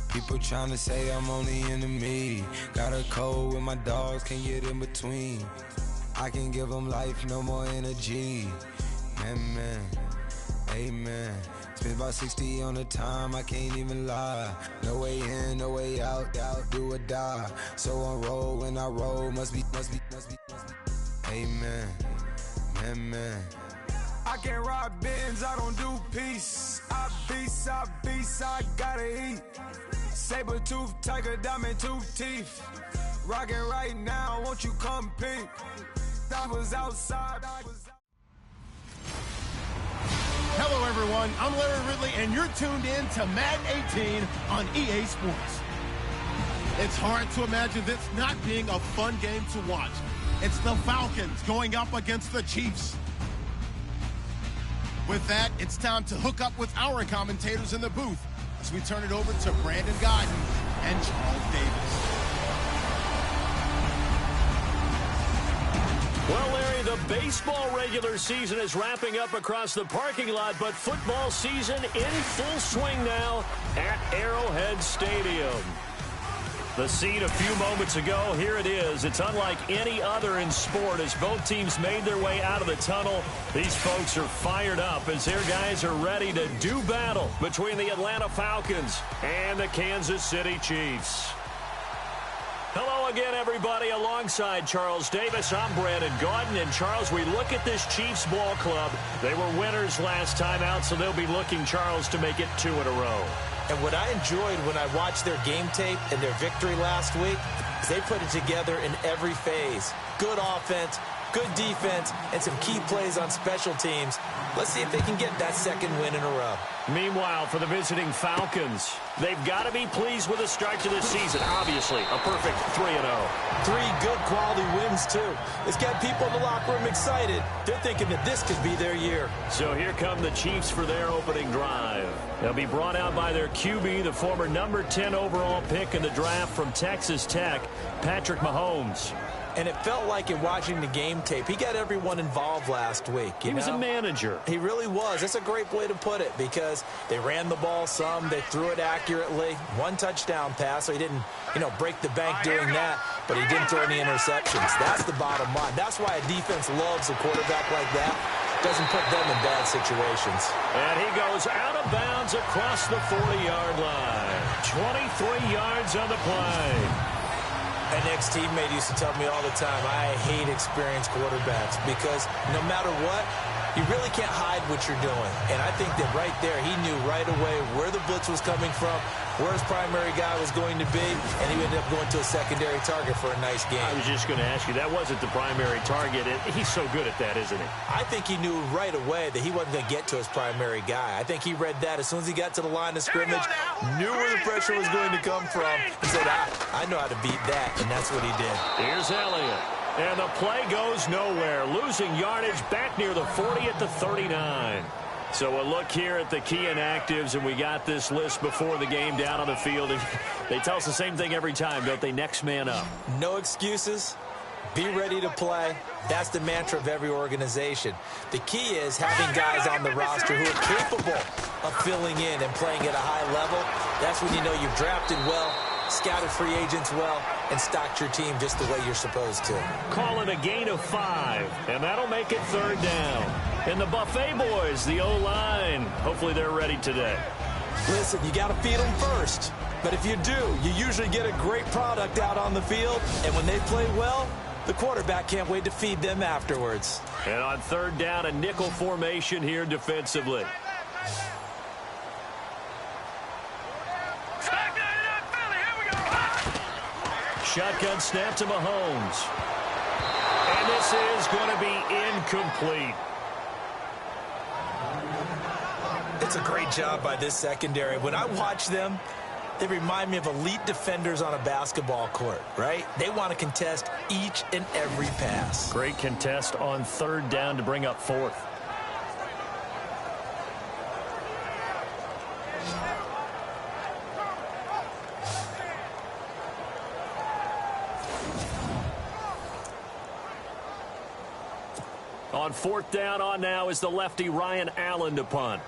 People trying to say I'm only enemy. Got a code with my dogs, can't get in between. I can give them life, no more energy. Man, amen. Spent about 60 on the time, I can't even lie. No way in, no way out, do or die. So on roll, when I roll, must be. Amen, man. I can't ride Benz, I don't do peace. I beast, I gotta eat. Saber tooth, tiger, diamond tooth teeth. Rockin' right now, won't you come peek? I was outside, Hello, everyone. I'm Larry Ridley, and you're tuned in to Madden 18 on EA Sports. It's hard to imagine this not being a fun game to watch. It's the Falcons going up against the Chiefs. With that, it's time to hook up with our commentators in the booth as we turn it over to Brandon Godden and Charles Davis. Well, Larry, the baseball regular season is wrapping up across the parking lot, but football season in full swing now at Arrowhead Stadium. The scene a few moments ago, here it is. It's unlike any other in sport as both teams made their way out of the tunnel. These folks are fired up as their guys are ready to do battle between the Atlanta Falcons and the Kansas City Chiefs. Hello again, everybody. Alongside Charles Davis, I'm Brandon Gaudin. And, Charles, we look at this Chiefs ball club. They were winners last time out, so they'll be looking, Charles, to make it 2 in a row. And what I enjoyed when I watched their game tape and their victory last week is they put it together in every phase. Good offense, good defense, and some key plays on special teams. Let's see if they can get that second win in a row. Meanwhile, for the visiting Falcons, they've got to be pleased with the start to the season. Obviously, a perfect 3-0. 3 good quality wins, too. It's got people in the locker room excited. They're thinking that this could be their year. So here come the Chiefs for their opening drive. They'll be brought out by their QB, the former number 10 overall pick in the draft from Texas Tech, Patrick Mahomes. And it felt like in watching the game tape, he got everyone involved last week. He was a manager. He really was. That's a great way to put it because they ran the ball some. They threw it accurately. 1 touchdown pass, so he didn't, break the bank doing that. But he didn't throw any interceptions. That's the bottom line. That's why a defense loves a quarterback like that. Doesn't put them in bad situations. And he goes out of bounds across the 40-yard line. 23 yards on the play. An ex-teammate used to tell me all the time, I hate experienced quarterbacks because no matter what, you really can't hide what you're doing. And I think that right there, he knew right away where the blitz was coming from, where his primary guy was going to be, and he ended up going to a secondary target for a nice game. I was just going to ask you, that wasn't the primary target. He's so good at that, isn't he? I think he knew right away that he wasn't going to get to his primary guy. I think he read that as soon as he got to the line of scrimmage, knew where the pressure was going to come from. He said, I know how to beat that, and that's what he did. Here's Elliott. And the play goes nowhere, losing yardage back near the 40 at the 39. So a look here at the key inactives, and we got this list before the game down on the field. They tell us the same thing every time, don't they? Next man up. No excuses. Be ready to play. That's the mantra of every organization. The key is having guys on the roster who are capable of filling in and playing at a high level. That's when you know you've drafted well, scouted free agents well, and stocked your team just the way you're supposed to. Call it a gain of 5, and that'll make it 3rd down. And the Buffet boys, the O-line, hopefully they're ready today. Listen, you got to feed them first. But if you do, you usually get a great product out on the field. And when they play well, the quarterback can't wait to feed them afterwards. And on 3rd down, a nickel formation here defensively. Shotgun snap to Mahomes. And this is going to be incomplete. It's a great job by this secondary. When I watch them, they remind me of elite defenders on a basketball court, right? They want to contest each and every pass. Great contest on 3rd down to bring up 4th. On 4th down on now is the lefty Ryan Allen to punt.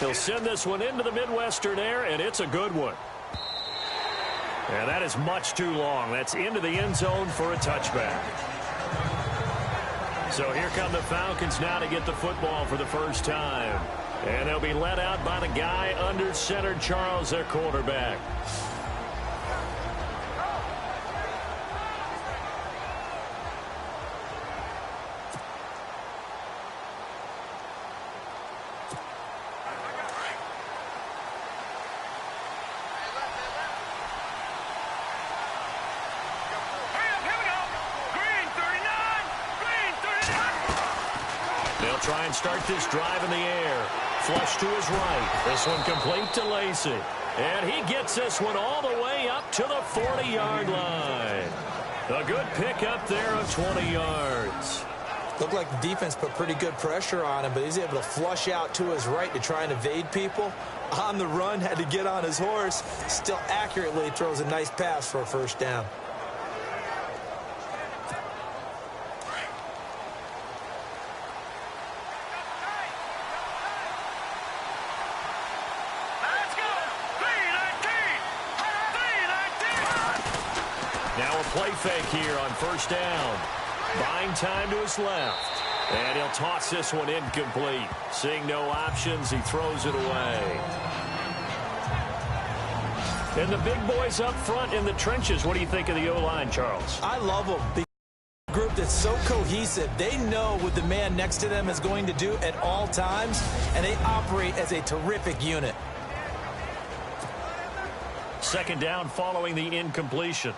He'll send this one into the Midwestern air, and it's a good one. And that is much too long. That's into the end zone for a touchback. So here come the Falcons now to get the football for the first time. And they'll be led out by the guy under center, Charles, their quarterback. Try and start this drive in the air. Flush to his right. This one complete to Lacey. And he gets this one all the way up to the 40-yard line. A good pickup there of 20 yards. Looked like the defense put pretty good pressure on him, but he's able to flush out to his right to try and evade people. On the run, had to get on his horse. Still accurately throws a nice pass for a first down. Play fake here on first down. Buying time to his left. And he'll toss this one incomplete. Seeing no options, he throws it away. And the big boys up front in the trenches. What do you think of the O-line, Charles? I love them. The group that's so cohesive. They know what the man next to them is going to do at all times, and they operate as a terrific unit. Second down following the incompletion.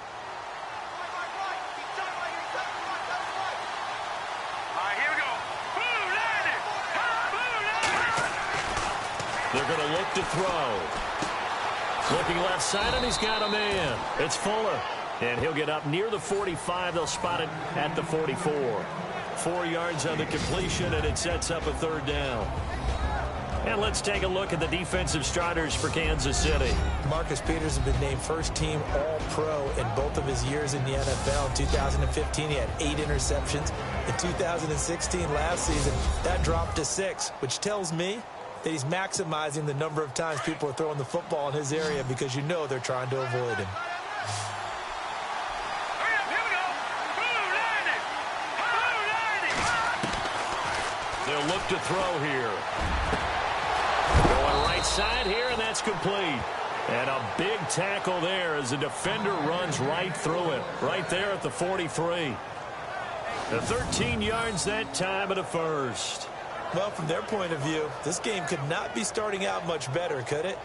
They're going to look to throw. Looking left side, and he's got a man. It's Fuller. And he'll get up near the 45. They'll spot it at the 44. 4 yards on the completion, and it sets up a third down. And let's take a look at the defensive starters for Kansas City. Marcus Peters has been named first-team All-Pro in both of his years in the NFL. In 2015, he had 8 interceptions. In 2016, last season, that dropped to 6, which tells me that he's maximizing the number of times people are throwing the football in his area because you know they're trying to avoid him. They'll look to throw here. Going right side here, and that's complete. And a big tackle there as the defender runs right through it. Right there at the 43. The 13 yards that time at a first. Well, from their point of view, this game could not be starting out much better, could it?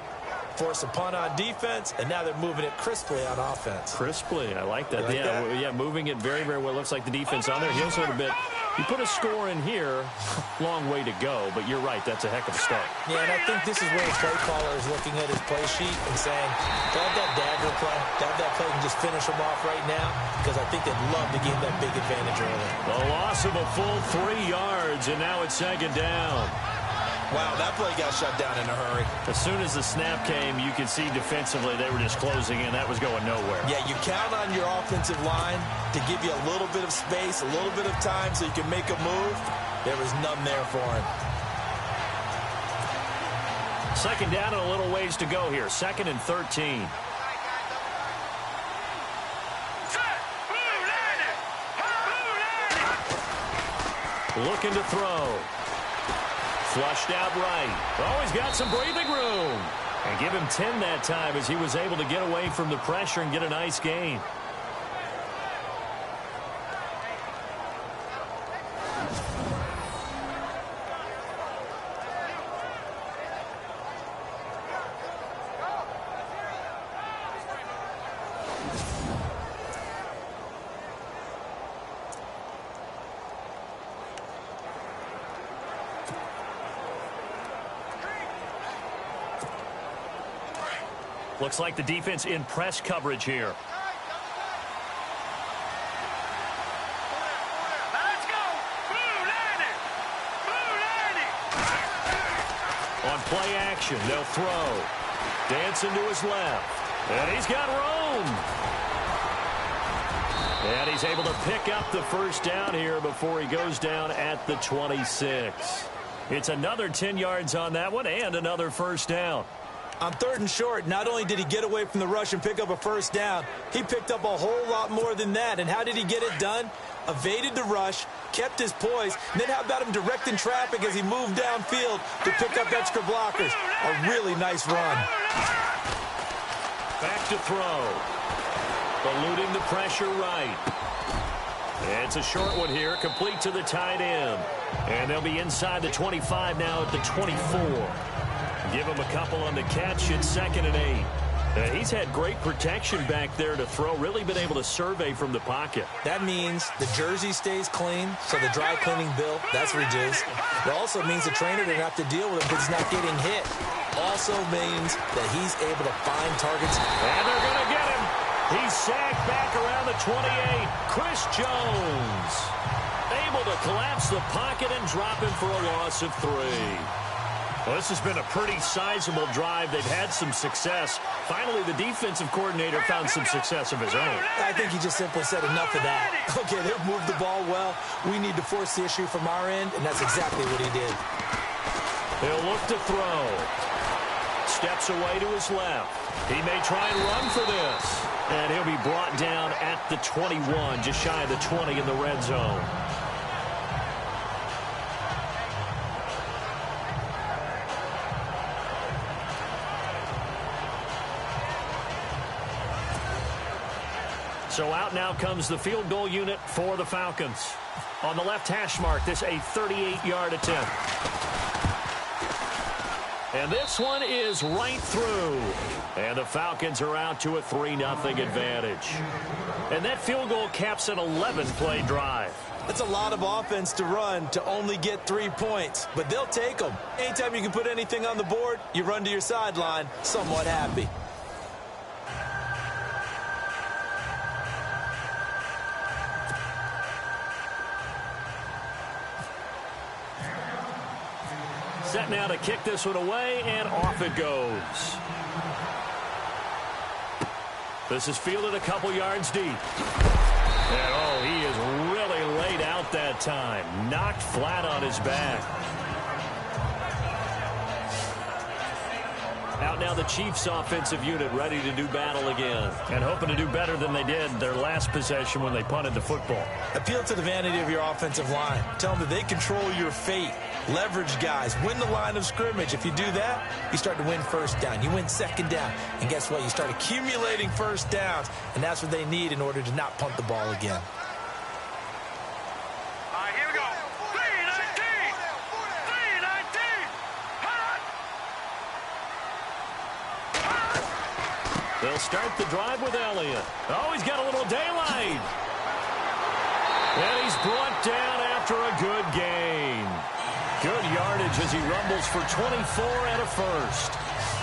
Force a punt on defense, and now they're moving it crisply on offense. Crisply, I like that. Like yeah, that? Yeah, moving it very, very well. Looks like the defense on their heels a little bit. You put a score in here, long way to go, but you're right, that's a heck of a start. Yeah, and I think this is where the play caller is looking at his play sheet and saying, to have that dagger play, to have that play and just finish them off right now, because I think they'd love to gain that big advantage early. A loss of a full 3 yards, and now it's second down. Wow, that play got shut down in a hurry. As soon as the snap came, you could see defensively they were just closing in. That was going nowhere. Yeah, you count on your offensive line to give you a little bit of space, a little bit of time so you can make a move. There was none there for him. Second down and a little ways to go here. 2nd and 13. Looking to throw. Flushed out right. Always got some breathing room. And give him 10 that time as he was able to get away from the pressure and get a nice gain. Looks like the defense in press coverage here. On play action, they'll throw. Dancing to his left. And he's got room. And he's able to pick up the first down here before he goes down at the 26. It's another 10 yards on that one and another first down. On 3rd and short, not only did he get away from the rush and pick up a first down, he picked up a whole lot more than that. And how did he get it done? Evaded the rush, kept his poise, and then how about him directing traffic as he moved downfield to pick up extra blockers? A really nice run. Back to throw. Eluding the pressure right. It's a short one here, complete to the tight end. And they'll be inside the 25 now at the 24. Give him a couple on the catch. It's 2nd and 8. He's had great protection back there to throw, really been able to survey from the pocket. That means the jersey stays clean, so the dry cleaning bill, that's reduced. It also means the trainer didn't have to deal with him because he's not getting hit. Also means that he's able to find targets. And they're going to get him. He's sacked back around the 28. Chris Jones able to collapse the pocket and drop him for a loss of 3. Well, this has been a pretty sizable drive. They've had some success. Finally, the defensive coordinator found some success of his own. I think he just simply said enough of that. Okay, they've moved the ball well. We need to force the issue from our end, and that's exactly what he did. He'll look to throw. Steps away to his left. He may try and run for this. And he'll be brought down at the 21, just shy of the 20 in the red zone. So out now comes the field goal unit for the Falcons. On the left hash mark, this a 38-yard attempt. And this one is right through. And the Falcons are out to a 3-0 advantage. And that field goal caps an 11-play drive. That's a lot of offense to run to only get 3 points, but they'll take them. Anytime you can put anything on the board, you run to your sideline somewhat happy. Set now to kick this one away, and off it goes. This is fielded a couple yards deep. And, oh, he is really laid out that time. Knocked flat on his back. Out now the Chiefs offensive unit ready to do battle again. And hoping to do better than they did their last possession when they punted the football. Appeal to the vanity of your offensive line. Tell them that they control your fate. Leverage guys. Win the line of scrimmage. If you do that, you start to win first down. You win second down. And guess what? You start accumulating first downs. And that's what they need in order to not punt the ball again. All right, here we go. 3-19. 3-19. They'll start the drive with Elliott. Oh, he's got a little daylight. And he's brought down after a good gain. Good yardage as he rumbles for 24 and a first.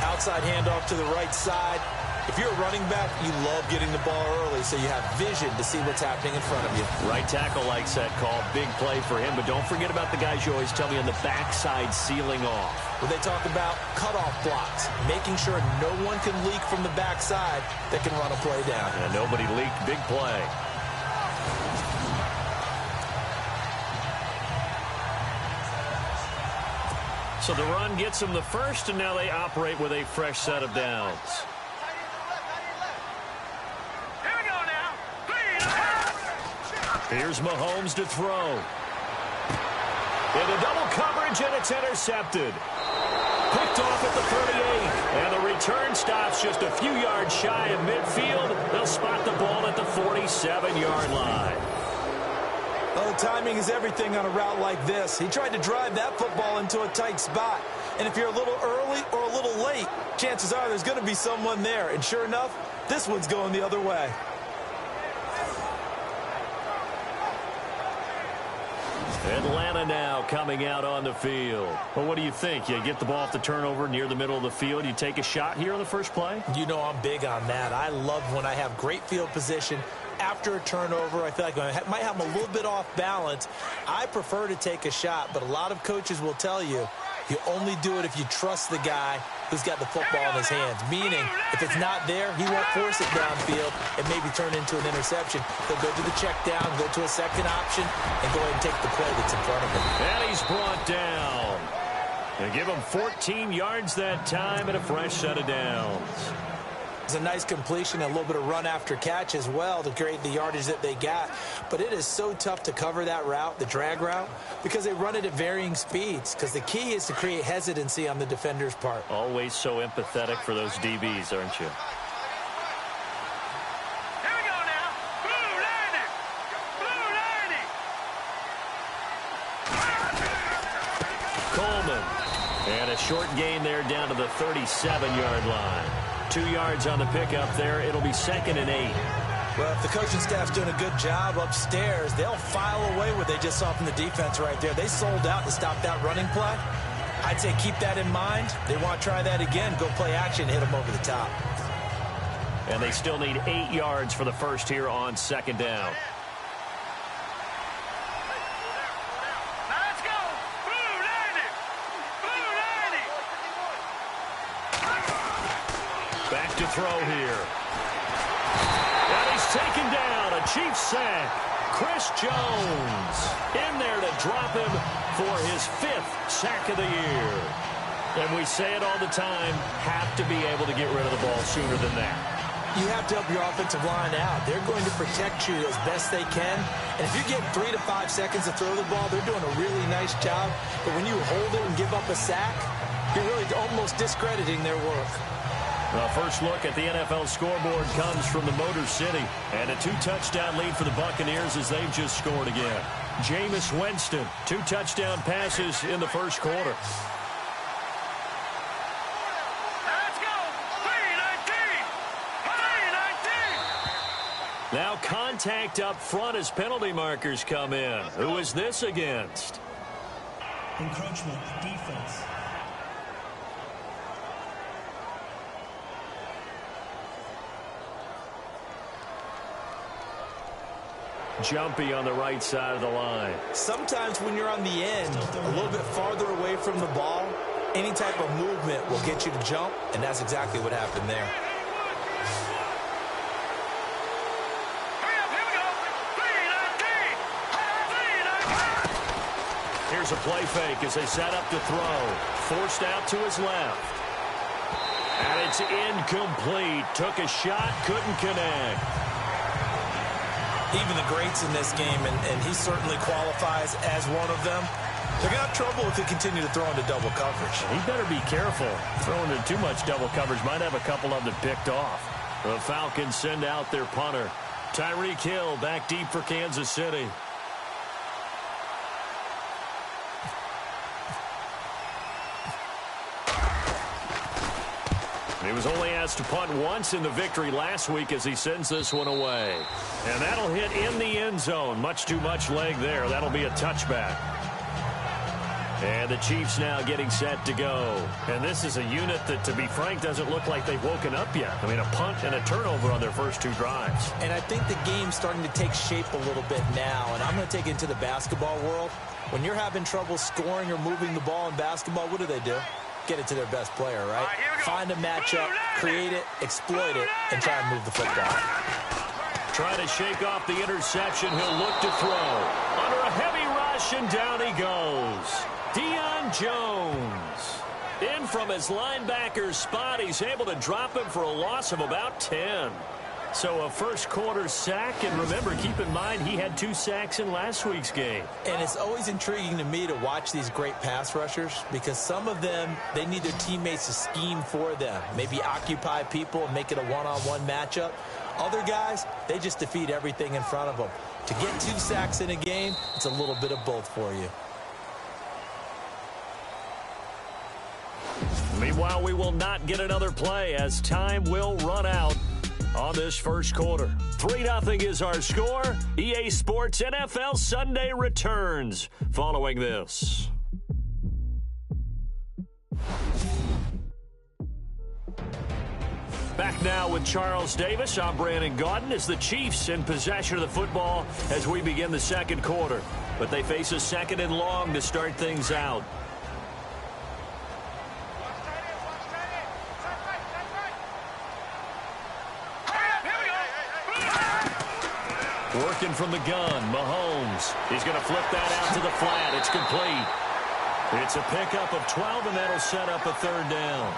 Outside handoff to the right side. If you're a running back, you love getting the ball early so you have vision to see what's happening in front of you. Right tackle likes that call. Big play for him, but don't forget about the guys you always tell me on the backside sealing off. When they talk about cutoff blocks, making sure no one can leak from the backside that can run a play down. And nobody leaked. Big play. So the run gets them the first, and now they operate with a fresh set of downs. Here we go now. Here's Mahomes to throw. Into double coverage, and it's intercepted. Picked off at the 38. And the return stops just a few yards shy of midfield. They'll spot the ball at the 47-yard line. Well, timing is everything on a route like this. He tried to drive that football into a tight spot. And if you're a little early or a little late, chances are there's going to be someone there. And sure enough, this one's going the other way. Atlanta now coming out on the field. Well, what do you think? You get the ball off the turnover near the middle of the field. You take a shot here on the first play? You know I'm big on that. I love when I have great field position. After a turnover, I feel like I might have them a little bit off balance. I prefer to take a shot, but a lot of coaches will tell you You only do it if you trust the guy who's got the football in his hands. Meaning, if it's not there, he won't force it downfield and maybe turn into an interception. He'll go to the check down, go to a second option, and go ahead and take the play that's in front of him. And he's brought down. They give him 14 yards that time and a fresh set of downs. It's a nice completion and a little bit of run after catch as well to create the yardage that they got. But it is so tough to cover that route, the drag route, because they run it at varying speeds. Because the key is to create hesitancy on the defender's part. Always so empathetic for those DBs, aren't you? Here we go now. Blue 90. Blue 90. Coleman. And a short gain there down to the 37-yard line. 2 yards on the pickup there. It'll be 2nd and 8. Well, if the coaching staff's doing a good job upstairs, they'll file away what they just saw from the defense right there. They sold out to stop that running play. I'd say keep that in mind. They want to try that again. Go play action, hit them over the top. And they still need 8 yards for the first here on 2nd down. Back to throw here. And he's taken down. A Chiefs sack. Chris Jones in there to drop him for his 5th sack of the year. And we say it all the time, have to be able to get rid of the ball sooner than that. You have to help your offensive line out. They're going to protect you as best they can. And if you get 3 to 5 seconds to throw the ball, they're doing a really nice job. But when you hold it and give up a sack, you're really almost discrediting their work. The first look at the NFL scoreboard comes from the Motor City. And a 2-touchdown lead for the Buccaneers as they've just scored again. Jameis Winston, 2 touchdown passes in the first quarter. Let's go. 3-19. Now contact up front as penalty markers come in. Who is this against? Encroachment, defense. Jumpy on the right side of the line. Sometimes when you're on the end, a little bit farther away from the ball, any type of movement will get you to jump, and that's exactly what happened there. Here's a play fake as they set up to throw. Forced out to his left. And it's incomplete. Took a shot, couldn't connect. Even the greats in this game, and he certainly qualifies as one of them, they're going to have trouble if they continue to throw into double coverage. He better be careful. Throwing into too much double coverage might have a couple of them picked off. The Falcons send out their punter. Tyreek Hill back deep for Kansas City. He was only asked to punt once in the victory last week as he sends this one away. And that'll hit in the end zone. Much too much leg there. That'll be a touchback. And the Chiefs now getting set to go. And this is a unit that, to be frank, doesn't look like they've woken up yet. I mean, a punt and a turnover on their first 2 drives. And I think the game's starting to take shape a little bit now. And I'm going to take it into the basketball world. When you're having trouble scoring or moving the ball in basketball, what do? Get it to their best player, right? Find a matchup, create it, exploit it, and try and move the football. Try to shake off the interception. He'll look to throw. Under a heavy rush, and down he goes. Deion Jones. In from his linebacker spot. He's able to drop him for a loss of about 10. So a first quarter sack, and remember, keep in mind he had 2 sacks in last week's game. And it's always intriguing to me to watch these great pass rushers because some of them, they need their teammates to scheme for them. Maybe occupy people and make it a one-on-one matchup. Other guys, they just defeat everything in front of them. To get 2 sacks in a game, it's a little bit of both for you. Meanwhile, we will not get another play as time will run out on this first quarter. 3-0 is our score. EA Sports NFL Sunday returns following this. Back now with Charles Davis. I'm Brandon Gaudin as the Chiefs in possession of the football as we begin the second quarter. But they face a 2nd and long to start things out. Working from the gun, Mahomes. He's going to flip that out to the flat. It's complete. It's a pickup of 12, and that'll set up a third down.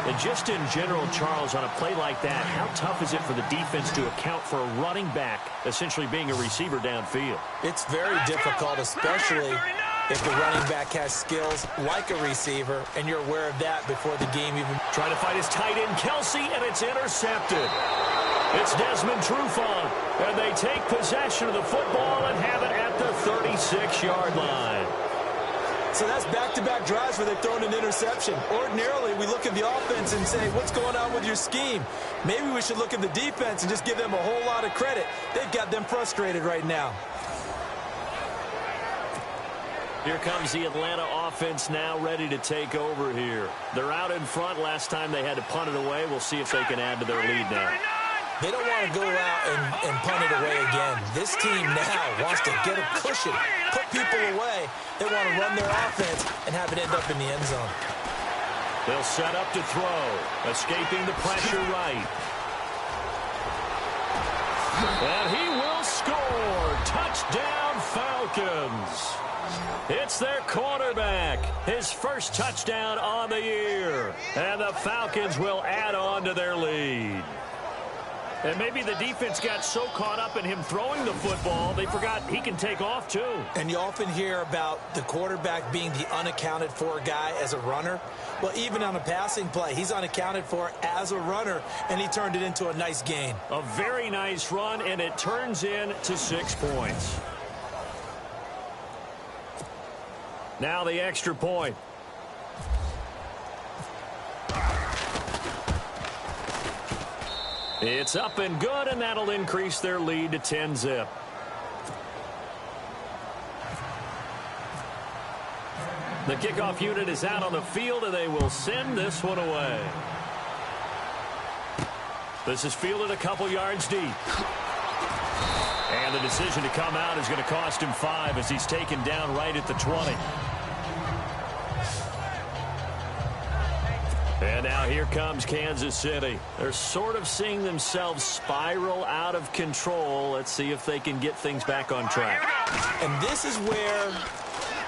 And just in general, Charles, on a play like that, how tough is it for the defense to account for a running back essentially being a receiver downfield? It's very difficult, especially if the running back has skills like a receiver, and you're aware of that before the game even. Trying to fight his tight end, Kelsey, and it's intercepted. It's Desmond Trufant, and they take possession of the football and have it at the 36-yard line. So that's back-to-back drives where they've thrown an interception. Ordinarily, we look at the offense and say, what's going on with your scheme? Maybe we should look at the defense and just give them a whole lot of credit. They've got them frustrated right now. Here comes the Atlanta offense now ready to take over here. They're out in front. Last time they had to punt it away. We'll see if they can add to their lead now. They don't want to go out and punt it away again. This team now wants to get a cushion, put people away. They want to run their offense and have it end up in the end zone. They'll set up to throw, escaping the pressure right. And he will score. Touchdown, Falcons. It's their quarterback, his first touchdown on the year. And the Falcons will add on to their lead. And maybe the defense got so caught up in him throwing the football, they forgot he can take off too. And you often hear about the quarterback being the unaccounted for guy as a runner. Well, even on a passing play, he's unaccounted for as a runner, and he turned it into a nice gain. A very nice run, and it turns into 6 points. Now the extra point. It's up and good, and that'll increase their lead to 10-zip. The kickoff unit is out on the field, and they will send this one away. This is fielded a couple yards deep. And the decision to come out is going to cost him 5 as he's taken down right at the 20. And now here comes Kansas City. They're sort of seeing themselves spiral out of control. Let's see if they can get things back on track. And this is where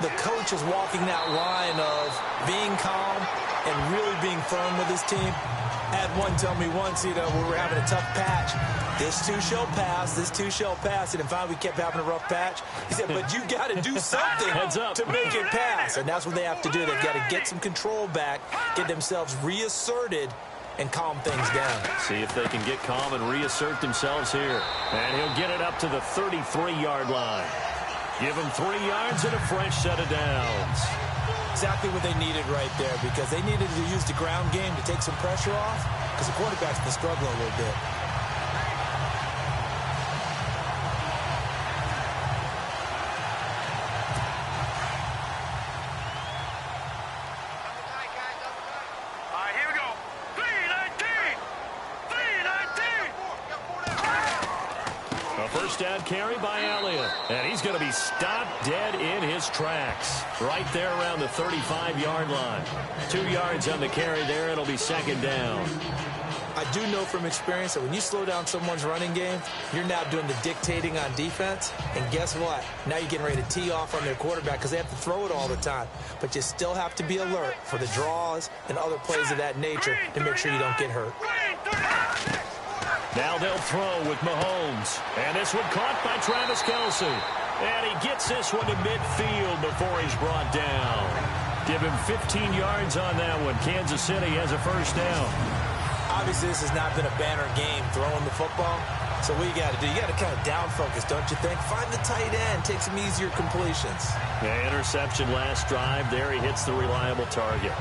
the coach is walking that line of being calm and really being firm with his team. I had one tell me once, we were having a tough patch. This too shall pass, this too shall pass. And finally we kept having a rough patch. He said, but you got to do something to make it pass. And that's what they have to do. They've got to get some control back, get themselves reasserted, and calm things down. See if they can get calm and reassert themselves here. And he'll get it up to the 33-yard line. Give him 3 yards and a fresh set of downs. Exactly what they needed right there, because they needed to use the ground game to take some pressure off, because the quarterback's been struggling a little bit. Down carry by Elliott, and he's going to be stopped dead in his tracks right there around the 35-yard line. 2 yards on the carry there. It'll be second down. I do know from experience that when you slow down someone's running game, you're now doing the dictating on defense. And guess what? Now you're getting ready to tee off on their quarterback because they have to throw it all the time. But you still have to be alert for the draws and other plays of that nature to make sure you don't get hurt. Now they'll throw with Mahomes. And this one caught by Travis Kelsey. And he gets this one to midfield before he's brought down. Give him 15 yards on that one. Kansas City has a first down. Obviously, this has not been a banner game throwing the football. So what you got to do, you got to kind of down focus, don't you think? Find the tight end, take some easier completions. Yeah, interception last drive. There he hits the reliable target.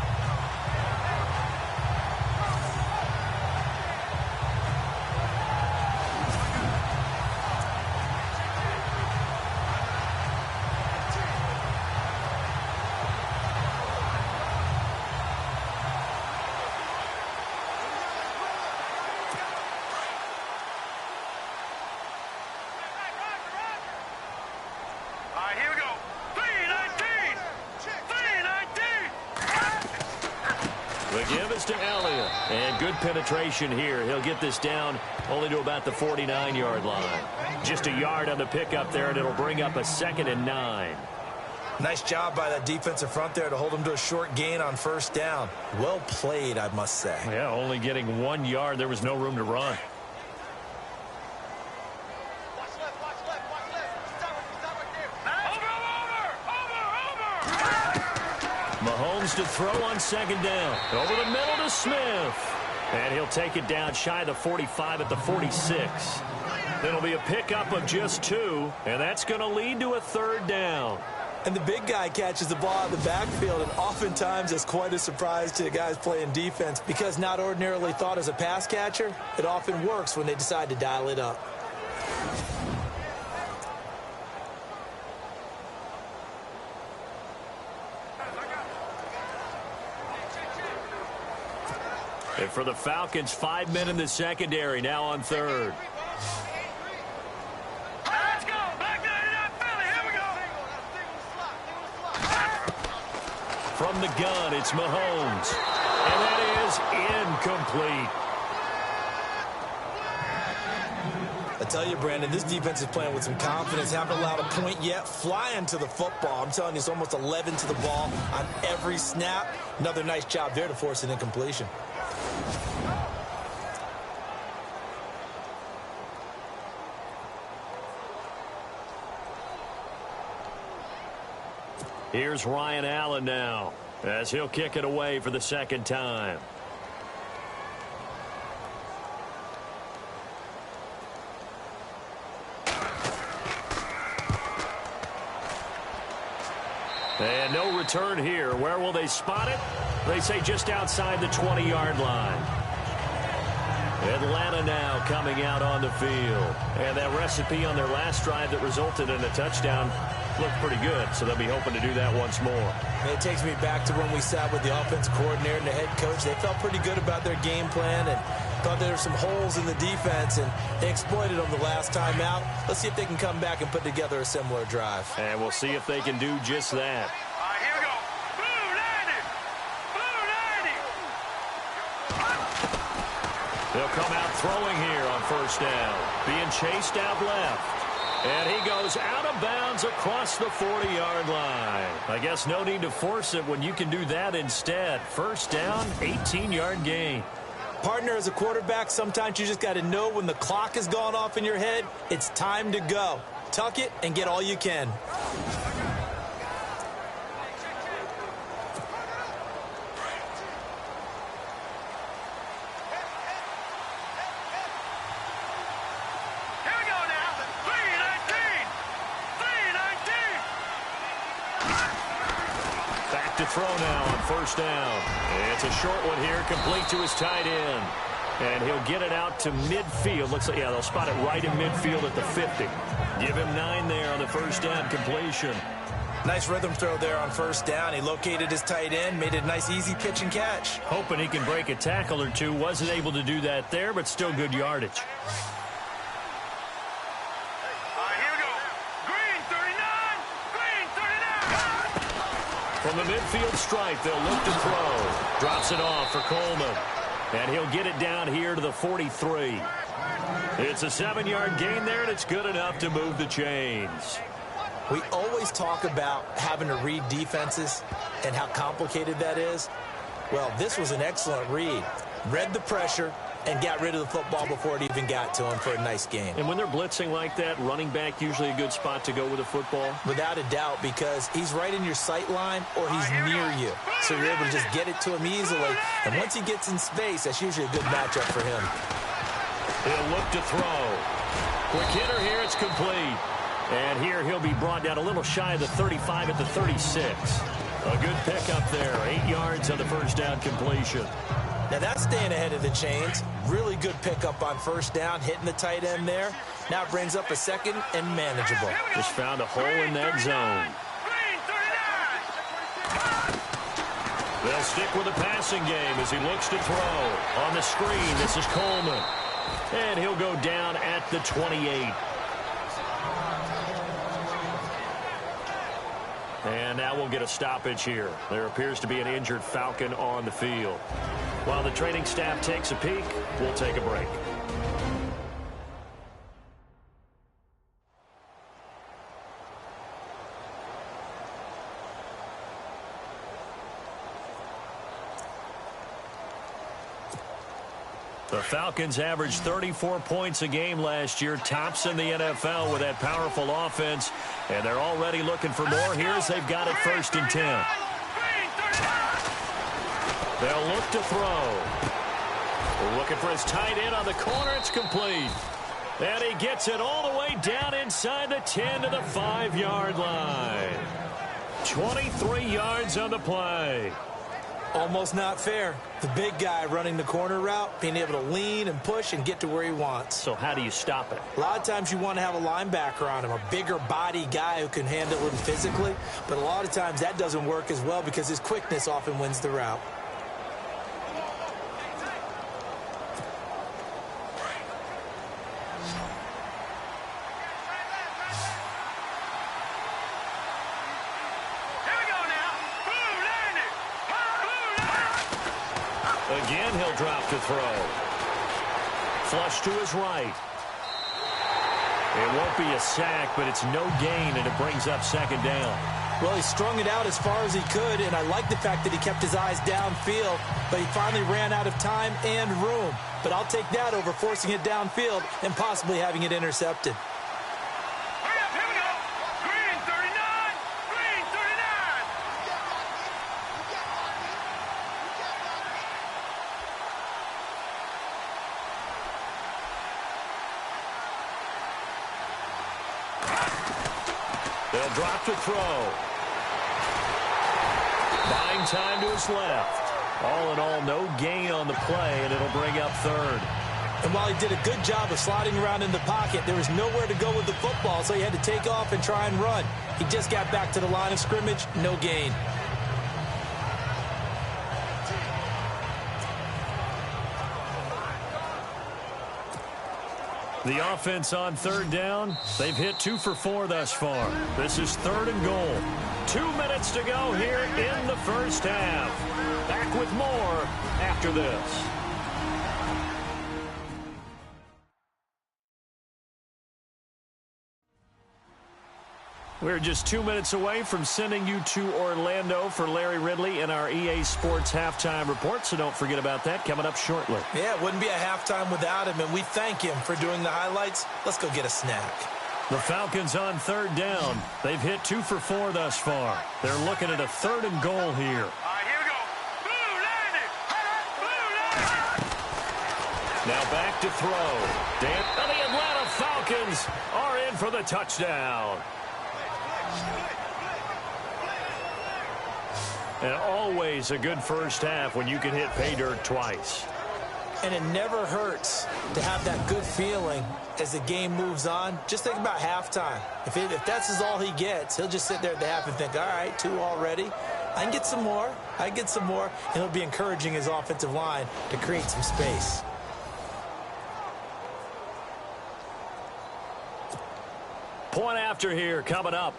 The give is to Elliott. And good penetration here. He'll get this down only to about the 49-yard line. Just a yard on the pickup there, and it'll bring up a 2nd and 9. Nice job by that defensive front there to hold him to a short gain on first down. Well played, I must say. Yeah, only getting 1 yard. There was no room to run. Mahomes to throw on 2nd down. Over the middle to Smith. And he'll take it down shy of the 45 at the 46. It'll be a pickup of just 2, and that's going to lead to a 3rd down. And the big guy catches the ball out of the backfield, and oftentimes it's quite a surprise to the guys playing defense because not ordinarily thought as a pass catcher, it often works when they decide to dial it up. And for the Falcons, 5 men in the secondary, now on 3rd. Let's go. Back to Philly. Here we go. From the gun, it's Mahomes. And that is incomplete. I tell you, Brandon, this defense is playing with some confidence. Haven't allowed a point yet. Flying to the football. I'm telling you, it's almost 11 to the ball on every snap. Another nice job there to force an incompletion. Here's Ryan Allen now as he'll kick it away for the 2nd time. And no return here. Where will they spot it? They say just outside the 20-yard line. Atlanta now coming out on the field. And that recipe on their last drive that resulted in a touchdown looked pretty good, so they'll be hoping to do that once more. It takes me back to when we sat with the offense coordinator and the head coach. They felt pretty good about their game plan and thought there were some holes in the defense, and they exploited them the last time out. Let's see if they can come back and put together a similar drive. And we'll see if they can do just that. All right, here we go. Blue 90. Blue 90. They'll come out throwing here on 1st down. Being chased out left. And he goes out of bounds across the 40-yard line. I guess no need to force it when you can do that instead. 1st down, 18-yard gain. Partner, as a quarterback, sometimes you just got to know when the clock has gone off in your head, it's time to go. Tuck it and get all you can. Throw now on 1st down. It's a short one here, complete to his tight end. And he'll get it out to midfield. Looks like, yeah, they'll spot it right in midfield at the 50. Give him 9 there on the 1st down completion. Nice rhythm throw there on 1st down. He located his tight end, made it a nice easy pitch and catch. Hoping he can break a tackle or two. Wasn't able to do that there, but still good yardage. From the midfield stripe, they'll look to throw. Drops it off for Coleman. And he'll get it down here to the 43. It's a 7-yard gain there, and it's good enough to move the chains. We always talk about having to read defenses and how complicated that is. Well, this was an excellent read. Read the pressure and got rid of the football before it even got to him for a nice game. And when they're blitzing like that, running back usually a good spot to go with the football? Without a doubt, because he's right in your sight line or he's near you. So you're able to just get it to him easily. And once he gets in space, that's usually a good matchup for him. He'll look to throw. Quick hitter here, it's complete. And here he'll be brought down a little shy of the 35 at the 36. A good pickup there, 8 yards on the 1st down completion. Now that's staying ahead of the chains. Really good pickup on 1st down, hitting the tight end there. Now it brings up a 2nd and manageable. Just found a hole in that zone. They'll stick with the passing game as he looks to throw. On the screen, this is Coleman. And he'll go down at the 28. And now we'll get a stoppage here. There appears to be an injured Falcon on the field. While the training staff takes a peek, we'll take a break. The Falcons averaged 34 points a game last year, tops in the NFL with that powerful offense, and they're already looking for more. Here's they've got it 1st and 10. They'll look to throw. We're looking for his tight end on the corner. It's complete. And he gets it all the way down inside the 10 to the 5-yard line. 23 yards on the play. Almost not fair. The big guy running the corner route, being able to lean and push and get to where he wants. So how do you stop it? A lot of times you want to have a linebacker on him, a bigger body guy who can handle him physically. But a lot of times that doesn't work as well because his quickness often wins the route. Again, he'll drop to throw. Flush to his right. It won't be a sack, but it's no gain, and it brings up 2nd down. Well, he strung it out as far as he could, and I like the fact that he kept his eyes downfield, but he finally ran out of time and room. But I'll take that over forcing it downfield and possibly having it intercepted. They'll drop to throw. Buying time to his left. All in all, no gain on the play, and it'll bring up 3rd. And while he did a good job of sliding around in the pocket, there was nowhere to go with the football, so he had to take off and try and run. He just got back to the line of scrimmage, no gain. The offense on 3rd down. They've hit 2 for 4 thus far. This is 3rd and goal. 2 minutes to go here in the first half. Back with more after this. We're just 2 minutes away from sending you to Orlando for Larry Ridley in our EA Sports Halftime Report, so don't forget about that coming up shortly. Yeah, it wouldn't be a halftime without him, and we thank him for doing the highlights. Let's go get a snack. The Falcons on 3rd down. They've hit 2 for 4 thus far. They're looking at a 3rd and goal here. All right, here we go. Blue landing. Blue landing. Now back to throw. And the Atlanta Falcons are in for the touchdown. And always a good first half when you can hit pay dirt twice. And it never hurts to have that good feeling as the game moves on. Just think about halftime. If that's all he gets, he'll just sit there at the half and think, all right, 2 already. I can get some more. I can get some more. And he'll be encouraging his offensive line to create some space. Point after here coming up.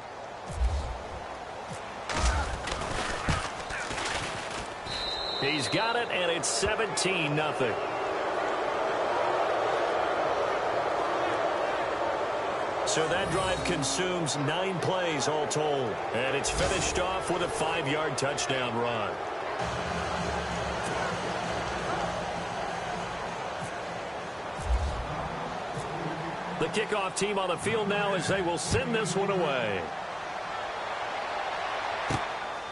He's got it, and it's 17-0. So that drive consumes 9 plays all told. And it's finished off with a 5-yard touchdown run. The kickoff team on the field now as they will send this one away.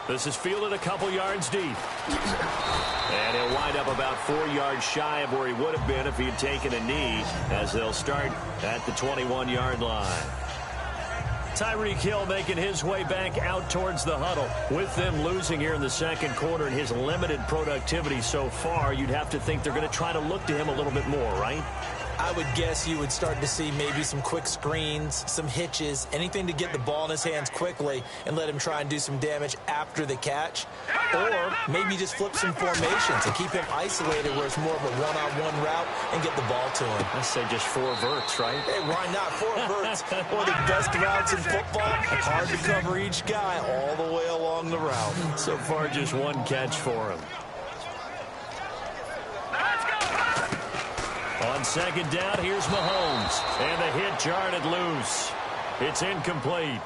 This is fielded a couple yards deep. And he'll wind up about 4 yards shy of where he would have been if he had taken a knee, as they'll start at the 21-yard line. Tyreek Hill making his way back out towards the huddle. With them losing here in the second quarter and his limited productivity so far, you'd have to think they're going to try to look to him a little bit more, right? I would guess you would start to see maybe some quick screens, some hitches, anything to get the ball in his hands quickly and let him try and do some damage after the catch. Or maybe just flip some formations and keep him isolated where it's more of a one-on-one route and get the ball to him. Let's say just 4 verts, right? Hey, why not? 4 verts, one of the best routes in football. Hard to cover each guy all the way along the route. So far, just 1 catch for him. On second down, here's Mahomes. And the hit jarred loose. It's incomplete.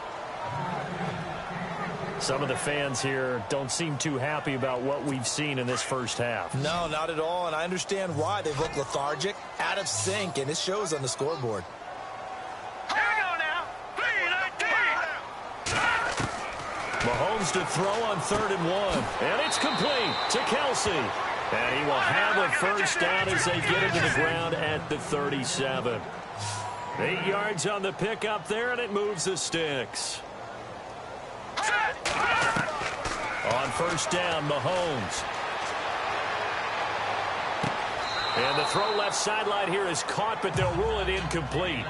Some of the fans here don't seem too happy about what we've seen in this first half. No, not at all, and I understand why. They look lethargic, out of sync, and it shows on the scoreboard. Here we go now. 3-19. Mahomes to throw on 3rd and 1. And it's complete to Kelsey. And he will have a first down as they get into the ground at the 37. 8 yards on the pickup there, and it moves the sticks. On first down, Mahomes. And the throw left sideline here is caught, but they'll rule it incomplete.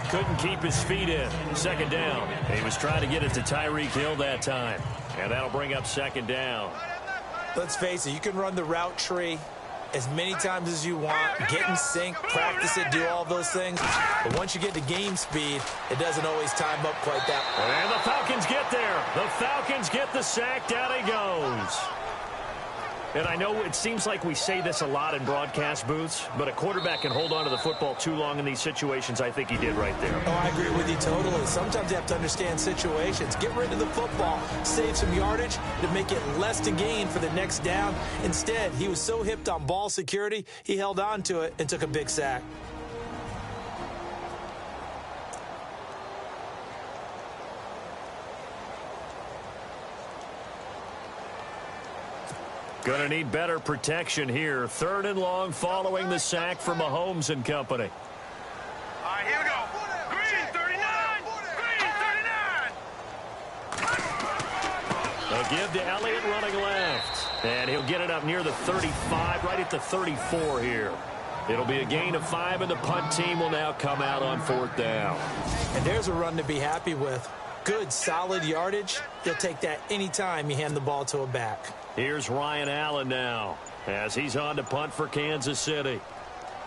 Couldn't keep his feet in. Second down. He was trying to get it to Tyreek Hill that time. And that'll bring up second down. Let's face it, you can run the route tree as many times as you want, get in sync, practice it, do all those things. But once you get to game speed, it doesn't always time up quite that way. And the Falcons get there. The Falcons get the sack. Down he goes. And I know it seems like we say this a lot in broadcast booths, but a quarterback can hold on to the football too long in these situations. I think he did right there. Oh, I agree with you totally. Sometimes you have to understand situations. Get rid of the football, save some yardage to make it less to gain for the next down. Instead, he was so hipped on ball security, he held on to it and took a big sack. Going to need better protection here. 3rd and long following the sack for Mahomes and company. All right, here we go. Green 39. Green 39. They'll give to Elliott running left. And he'll get it up near the 35, right at the 34 here. It'll be a gain of 5, and the punt team will now come out on 4th down. And there's a run to be happy with. Good, solid yardage. You'll take that anytime you hand the ball to a back. Here's Ryan Allen now as he's on to punt for Kansas City.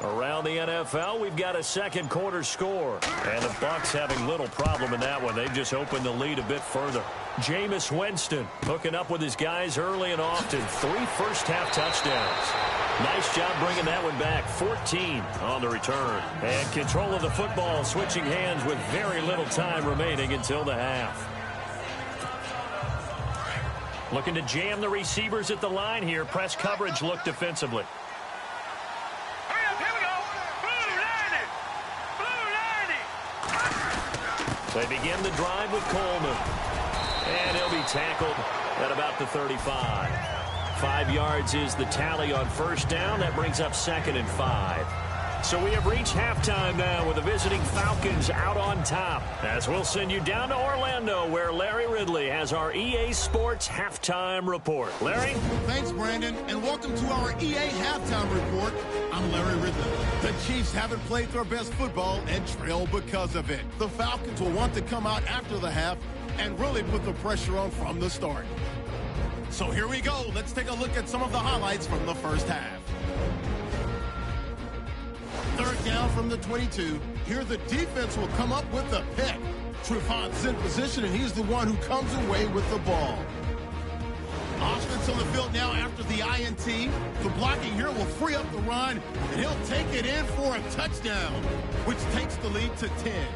Around the NFL, we've got a second quarter score. And the Bucs having little problem in that one. They've just opened the lead a bit further. Jameis Winston hooking up with his guys early and often. 3 first-half touchdowns. Nice job bringing that one back. 14 on the return. And control of the football switching hands with very little time remaining until the half. Looking to jam the receivers at the line here. Press coverage look defensively. Hurry up, here we go. Blue 90. Blue 90. They begin the drive with Coleman. And he'll be tackled at about the 35. 5 yards is the tally on first down. That brings up 2nd and 5. So we have reached halftime now with the visiting Falcons out on top. As we'll send you down to Orlando where Larry Ridley has our EA Sports Halftime Report. Larry? Thanks, Brandon, and welcome to our EA Halftime Report. I'm Larry Ridley. The Chiefs haven't played their best football and trail because of it. The Falcons will want to come out after the half and really put the pressure on from the start. So here we go. Let's take a look at some of the highlights from the first half. 3rd down from the 22. Here the defense will come up with the pick. Trufant's in position, and he's the one who comes away with the ball. Offense on the field now after the INT. The blocking here will free up the run, and he'll take it in for a touchdown, which takes the lead to 10.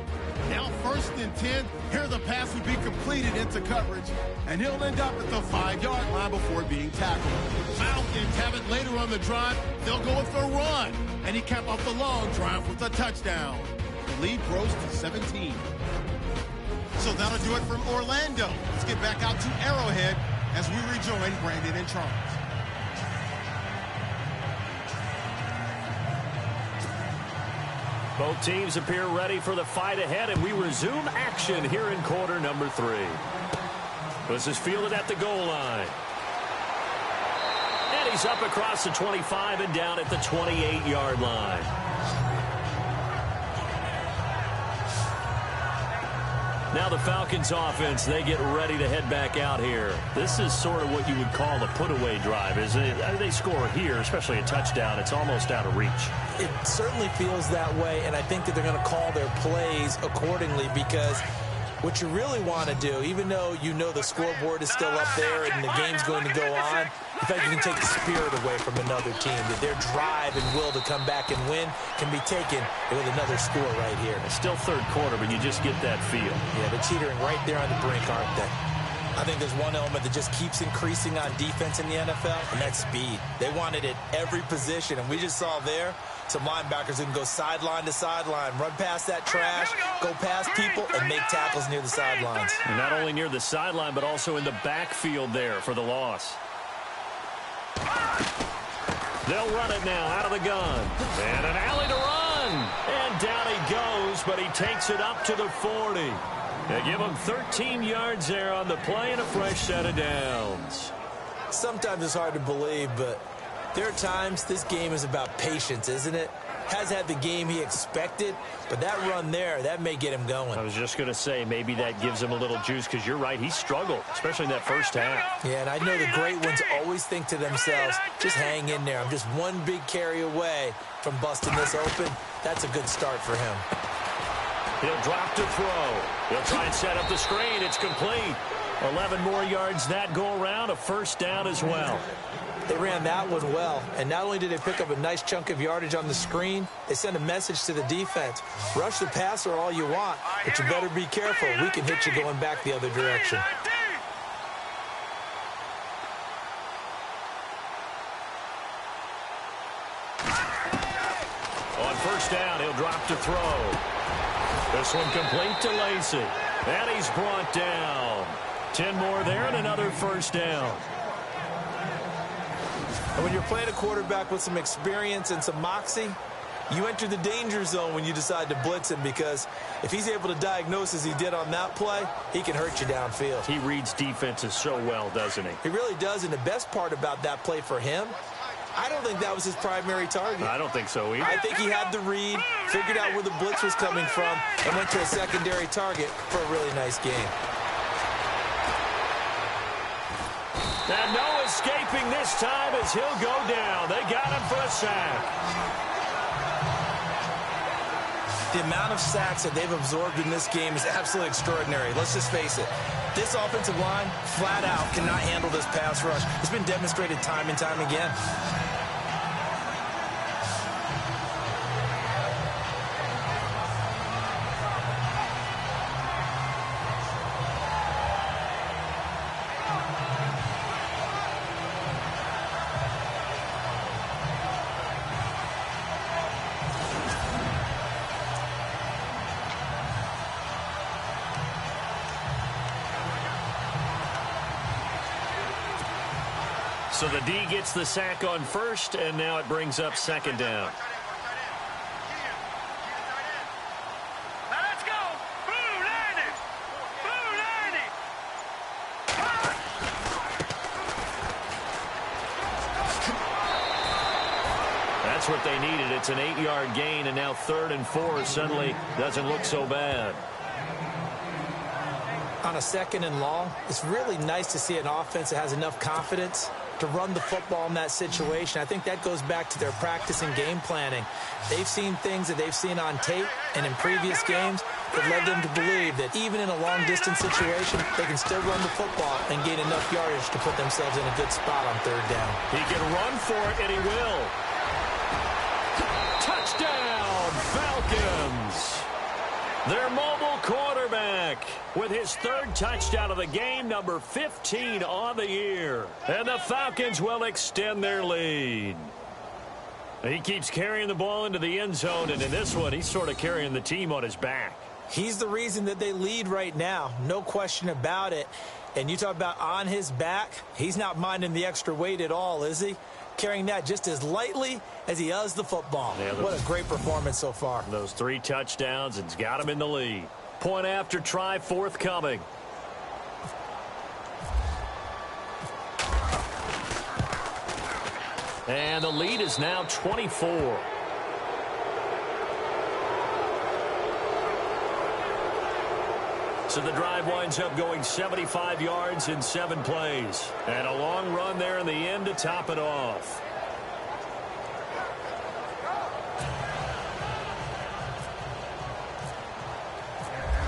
Now 1st and 10. Here the pass will be completed into coverage, and he'll end up at the 5-yard line before being tackled. Falcons have it later on the drive. They'll go with the run, and he capped off the long drive with a touchdown. The lead grows to 17. So that'll do it from Orlando. Let's get back out to Arrowhead as we rejoin Brandon and Charles. Both teams appear ready for the fight ahead, and we resume action here in quarter number 3. This is fielded at the goal line. And he's up across the 25 and down at the 28-yard line. Now the Falcons offense, they get ready to head back out here. This is sort of what you would call a put-away drive, isn't it? They score here, especially a touchdown. It's almost out of reach. It certainly feels that way, and I think that they're going to call their plays accordingly because what you really want to do, even though you know the scoreboard is still up there and the game's going to go on, in fact, you can take the spirit away from another team. That their drive and will to come back and win can be taken with another score right here. It's still third quarter, but you just get that feel. Yeah, they're teetering right there on the brink, aren't they? I think there's one element that just keeps increasing on defense in the NFL, and that's speed. They want it at every position, and we just saw there some linebackers who can go sideline to sideline, run past that trash, go past people, and make tackles near the sidelines. And not only near the sideline, but also in the backfield there for the loss. They'll run it now out of the gun. And an alley to run. And down he goes, but he takes it up to the 40. They give him 13 yards there on the play and a fresh set of downs. Sometimes it's hard to believe, but there are times this game is about patience, isn't it? Has had the game he expected, but that run there, that may get him going. I was just going to say, maybe that gives him a little juice, because you're right, he struggled, especially in that first half. Yeah, and I know the great ones always think to themselves, just hang in there. I'm just one big carry away from busting this open. That's a good start for him. He'll drop to throw. He'll try and set up the screen. It's complete. 11 more yards that go around, a first down as well. They ran that one well, and not only did they pick up a nice chunk of yardage on the screen, they sent a message to the defense. Rush the passer all you want, but you better be careful. We can hit you going back the other direction. On first down, he'll drop to throw. This one complete to Lacy. And he's brought down. 10 more there and another first down. And when you're playing a quarterback with some experience and some moxie, you enter the danger zone when you decide to blitz him, because if he's able to diagnose as he did on that play, he can hurt you downfield. He reads defenses so well, doesn't he? He really does, and the best part about that play for him, I don't think that was his primary target. I don't think so either. I think he had the read, figured out where the blitz was coming from, and went to a secondary target for a really nice game. And no escaping this time as he'll go down. They got him for a sack. The amount of sacks that they've absorbed in this game is absolutely extraordinary. Let's just face it. This offensive line, flat out, cannot handle this pass rush. It's been demonstrated time and time again. So the D gets the sack on first, and now it brings up second down. Now let's go. Boo, Lanny. Boo, Lanny. That's what they needed. It's an 8-yard gain, and now 3rd and 4 suddenly doesn't look so bad. On a 2nd and long, it's really nice to see an offense that has enough confidence to run the football in that situation. I think that goes back to their practice and game planning. They've seen things that they've seen on tape and in previous games that led them to believe that even in a long-distance situation, they can still run the football and gain enough yardage to put themselves in a good spot on 3rd down. He can run for it, and he will. Touchdown, Falcons! Their mobile quarterback with his 3rd touchdown of the game, number 15 on the year. And the Falcons will extend their lead. He keeps carrying the ball into the end zone, and in this one, he's sort of carrying the team on his back. He's the reason that they lead right now, no question about it. And you talk about on his back, he's not minding the extra weight at all, is he? Carrying that just as lightly as he does the football. Yeah, what a great performance so far. Those 3 touchdowns, it's got him in the lead. Point after try forthcoming. And the lead is now 24. So the drive winds up going 75 yards in 7 plays. And a long run there in the end to top it off.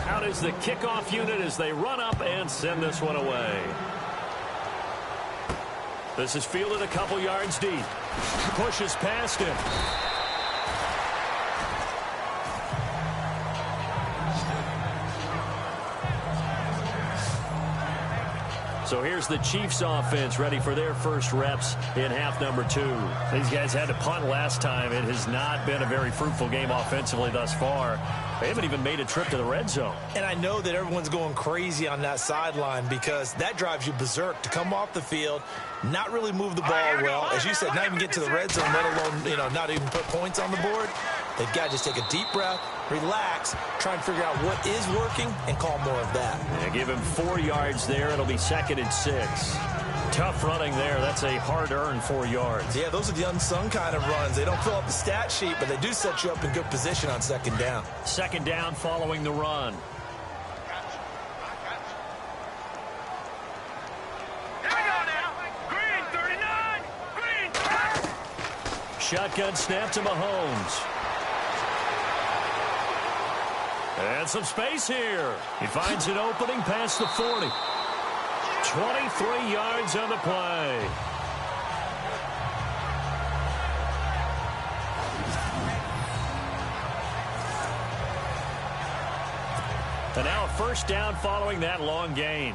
Out is the kickoff unit as they run up and send this one away. This is fielded a couple yards deep. Pushes past him. So here's the Chiefs offense ready for their first reps in half number 2. These guys had to punt last time. It has not been a very fruitful game offensively thus far. They haven't even made a trip to the red zone. And I know that everyone's going crazy on that sideline because that drives you berserk to come off the field, not really move the ball well. As you said, not even get to the red zone, let alone, not even put points on the board. They've got to just take a deep breath, relax, try and figure out what is working, and call more of that. Yeah, give him 4 yards there. It'll be 2nd and 6. Tough running there. That's a hard-earned 4 yards. Yeah, those are the unsung kind of runs. They don't fill up the stat sheet, but they do set you up in good position on 2nd down. 2nd down following the run. Here we go now. Green, 39. Green. Shotgun snap to Mahomes. And some space here. He finds an opening past the 40. 23 yards on the play. And now a first down following that long gain.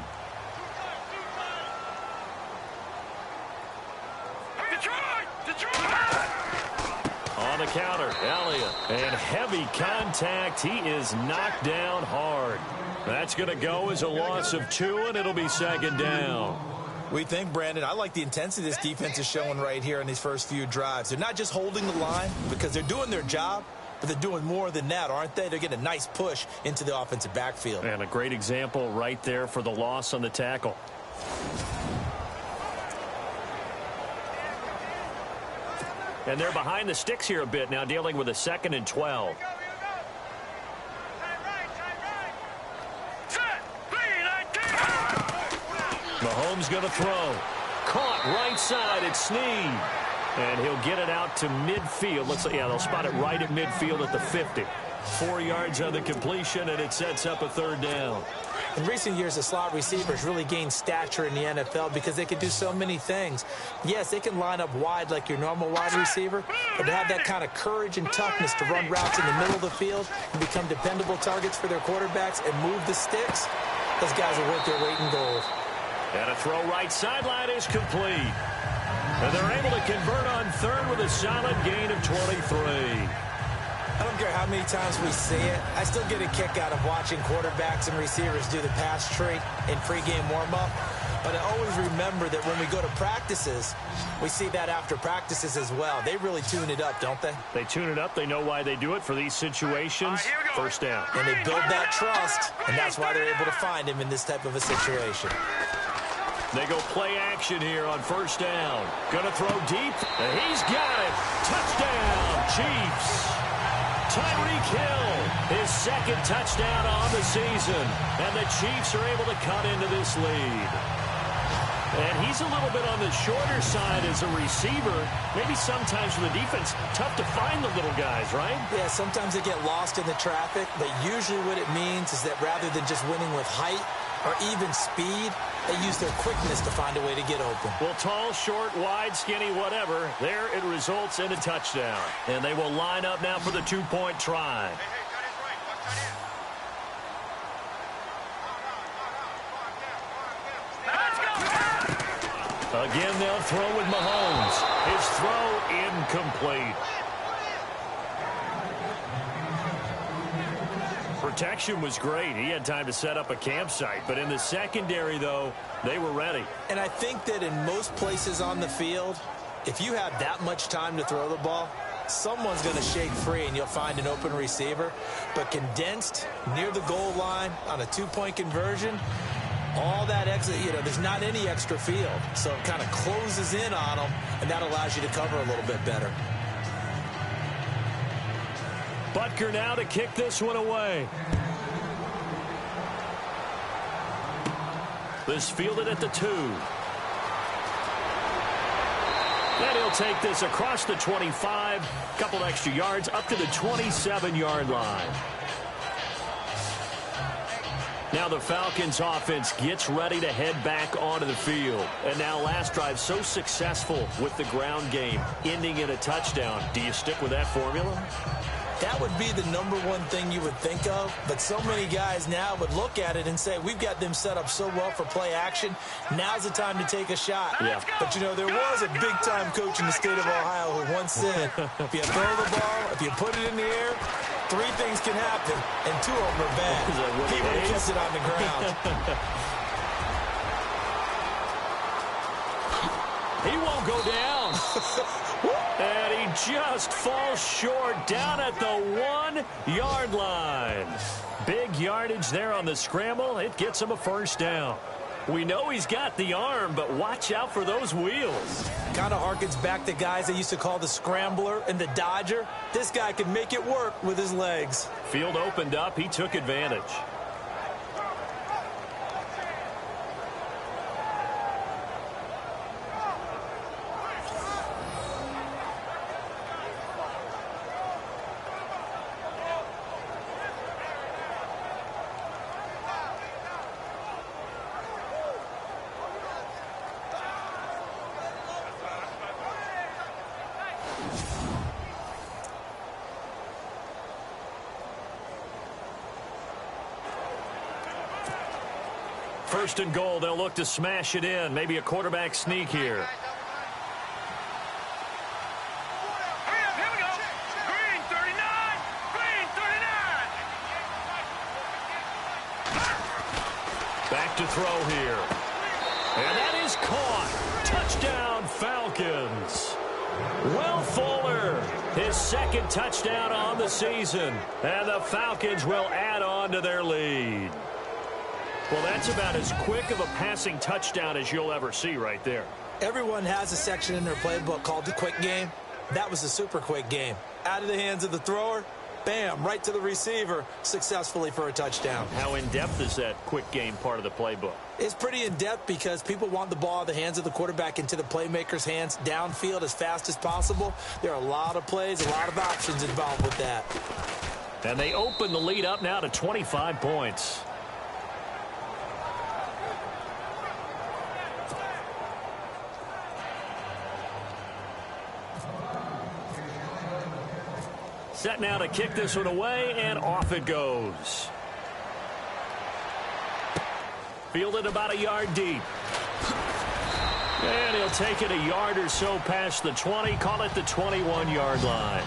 On the counter, Elliott. And heavy contact. He is knocked down hard. That's going to go as a loss of 2, and it'll be 2nd down. We think, Brandon, I like the intensity this defense is showing right here in these first few drives. They're not just holding the line because they're doing their job, but they're doing more than that, aren't they? They're getting a nice push into the offensive backfield. And a great example right there for the loss on the tackle. And they're behind the sticks here a bit now, dealing with a 2nd and 12. Mahomes going to throw. Caught right side. It's Snead. And he'll get it out to midfield. Looks like, yeah, they'll spot it right at midfield at the 50. 4 yards on the completion, and it sets up a 3rd down. In recent years, the slot receivers really gained stature in the NFL because they can do so many things. Yes, they can line up wide like your normal wide receiver, but to have that kind of courage and toughness to run routes in the middle of the field and become dependable targets for their quarterbacks and move the sticks, those guys are worth their weight in gold. And a throw right sideline is complete. And they're able to convert on 3rd with a solid gain of 23. I don't care how many times we see it. I still get a kick out of watching quarterbacks and receivers do the pass tree in pregame warm-up. But I always remember that when we go to practices, we see that after practices as well. They really tune it up, don't they? They tune it up. They know why they do it for these situations. First down. And they build that trust, and that's why they're able to find him in this type of a situation. They go play action here on 1st down. Gonna throw deep, and he's got it. Touchdown, Chiefs. Tyreek Hill, his 2nd touchdown on the season. And the Chiefs are able to cut into this lead. And he's a little bit on the shorter side as a receiver. Maybe sometimes for the defense, tough to find the little guys, right? Yeah, sometimes they get lost in the traffic, but usually what it means is that rather than just winning with height or even speed, they use their quickness to find a way to get open. Well, tall, short, wide, skinny, whatever, there it results in a touchdown. And they will line up now for the 2-point try. Again, they'll throw with Mahomes. His throw incomplete. Protection was great. He had time to set up a campsite. But in the secondary, though, they were ready. And I think that in most places on the field, if you have that much time to throw the ball, someone's going to shake free and you'll find an open receiver. But condensed near the goal line on a 2-point conversion, all that extra, there's not any extra field. So it kind of closes in on them, and that allows you to cover a little bit better. Butker now to kick this one away. This fielded at the 2. And he'll take this across the 25, couple extra yards, up to the 27-yard line. Now the Falcons offense gets ready to head back onto the field. And now last drive so successful with the ground game, ending in a touchdown. Do you stick with that formula? That would be the number one thing you would think of, but so many guys now would look at it and say, we've got them set up so well for play action. Now's the time to take a shot. Yeah. But, you know, there was a big-time coach in the state of Ohio who once said, if you throw the ball, if you put it in the air, 3 things can happen, and 2 of them are bad. He would have kept it on the ground. He won't go down. And he just falls short down at the 1-yard line. Big yardage there on the scramble. It gets him a first down. We know he's got the arm, but watch out for those wheels. Kind of harkens back to guys they used to call the scrambler and the dodger. This guy can make it work with his legs. Field opened up. He took advantage. First and goal, they'll look to smash it in. Maybe a quarterback sneak here. Here we go. Green 39. Green 39. Back to throw here. And that is caught. Touchdown, Falcons. Will Fuller, his second touchdown on the season. And the Falcons will add on to their lead. Well, that's about as quick of a passing touchdown as you'll ever see right there. Everyone has a section in their playbook called the quick game. That was a super quick game. Out of the hands of the thrower, bam, right to the receiver, successfully for a touchdown. How in-depth is that quick game part of the playbook? It's pretty in-depth because people want the ball out of the hands of the quarterback into the playmaker's hands downfield as fast as possible. There are a lot of plays, a lot of options involved with that. And they open the lead up now to 25 points. Set now to kick this one away, and off it goes. Fielded about a yard deep. And he'll take it a yard or so past the 20, call it the 21-yard line.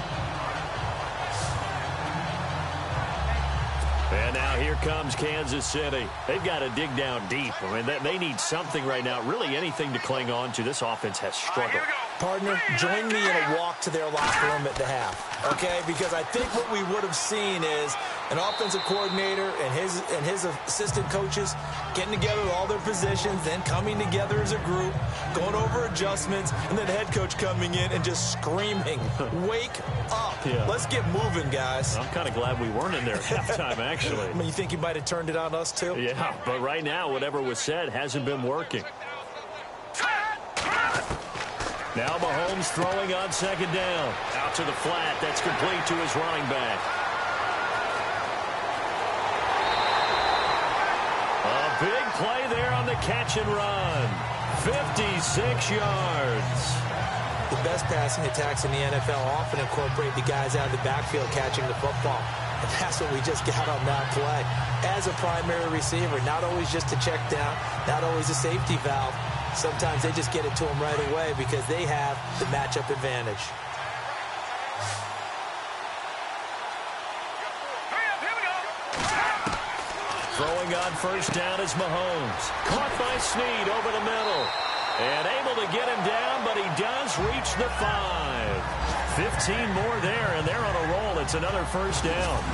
And now here comes Kansas City. They've got to dig down deep. I mean, they need something right now, really anything to cling on to. This offense has struggled. Partner, join me in a walk to their locker room at the half, okay? Because I think what we would have seen is an offensive coordinator and his assistant coaches getting together with all their positions, then coming together as a group, going over adjustments, and then the head coach coming in and just screaming, wake up. Yeah. Let's get moving, guys. I'm kind of glad we weren't in there at halftime, actually. I mean, you think he might have turned it on us, too? Yeah, but right now, whatever was said hasn't been working. Now Mahomes throwing on second down. Out to the flat. That's complete to his running back. A big play there on the catch and run. 56 yards. The best passing attacks in the NFL often incorporate the guys out of the backfield catching the football. And that's what we just got on that play. As a primary receiver, not always just a check down, not always a safety valve. Sometimes they just get it to them right away because they have the matchup advantage. Throwing on first down is Mahomes. Caught by Snead over the middle. And able to get him down, but he does reach the 5. 15 more there, and they're on a roll. It's another first down.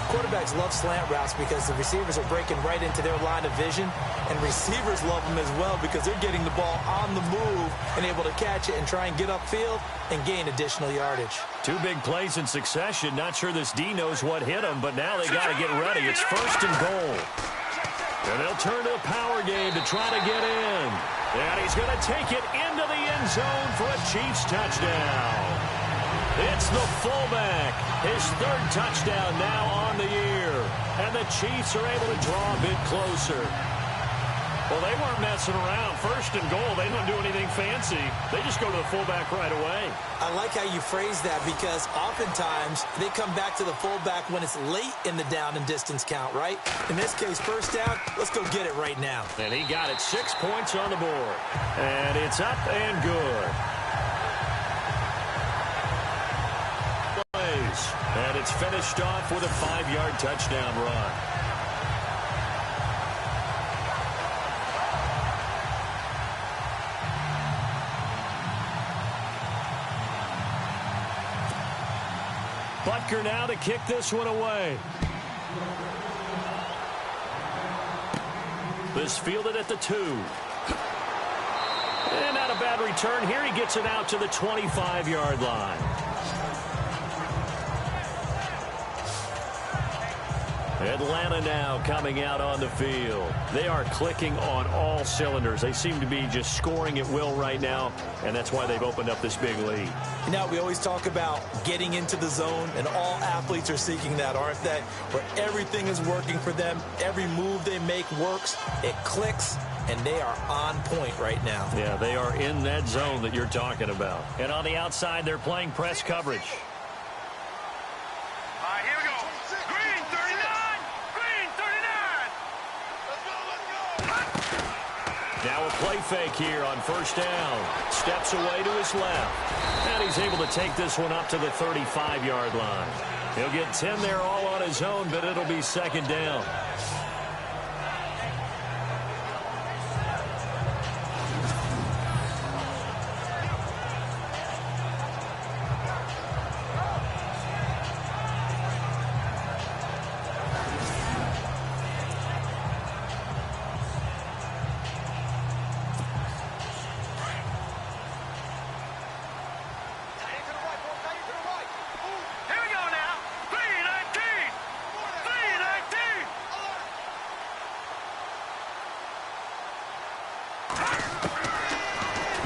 Quarterbacks love slant routes because the receivers are breaking right into their line of vision, and receivers love them as well because they're getting the ball on the move and able to catch it and try and get upfield and gain additional yardage. 2 big plays in succession. Not sure this D knows what hit him, but now they got to get ready. It's first and goal. And they'll turn to the power game to try to get in. And he's going to take it into the end zone for a Chiefs touchdown. It's the fullback. His third touchdown now on the year. And the Chiefs are able to draw a bit closer. Well, they weren't messing around. First and goal, they don't do anything fancy. They just go to the fullback right away. I like how you phrase that because oftentimes they come back to the fullback when it's late in the down and distance count, right? In this case, first down, let's go get it right now. And he got it. 6 points on the board. And it's up and good. And it's finished off with a 5-yard touchdown run. Butker now to kick this one away. This fielded at the 2. And not a bad return here. He gets it out to the 25-yard line. Atlanta now coming out on the field. They are clicking on all cylinders. They seem to be just scoring at will right now, and that's why they've opened up this big lead. You know, we always talk about getting into the zone, and all athletes are seeking that, aren't they? Where everything is working for them. Every move they make works. It clicks, and they are on point right now. Yeah, they are in that zone that you're talking about. And on the outside, they're playing press coverage. Now a play fake here on first down. Steps away to his left. And he's able to take this one up to the 35-yard line. He'll get 10 there all on his own, but it'll be second down.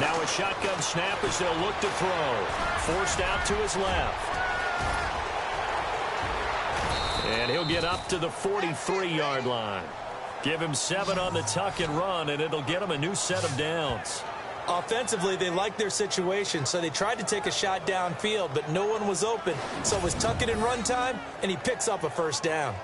Now a shotgun snap as they'll look to throw. Forced out to his left. And he'll get up to the 43-yard line. Give him 7 on the tuck and run, and it'll get him a new set of downs. Offensively, they like their situation, so they tried to take a shot downfield, but no one was open. So it was tuck it and run time, and he picks up a first down.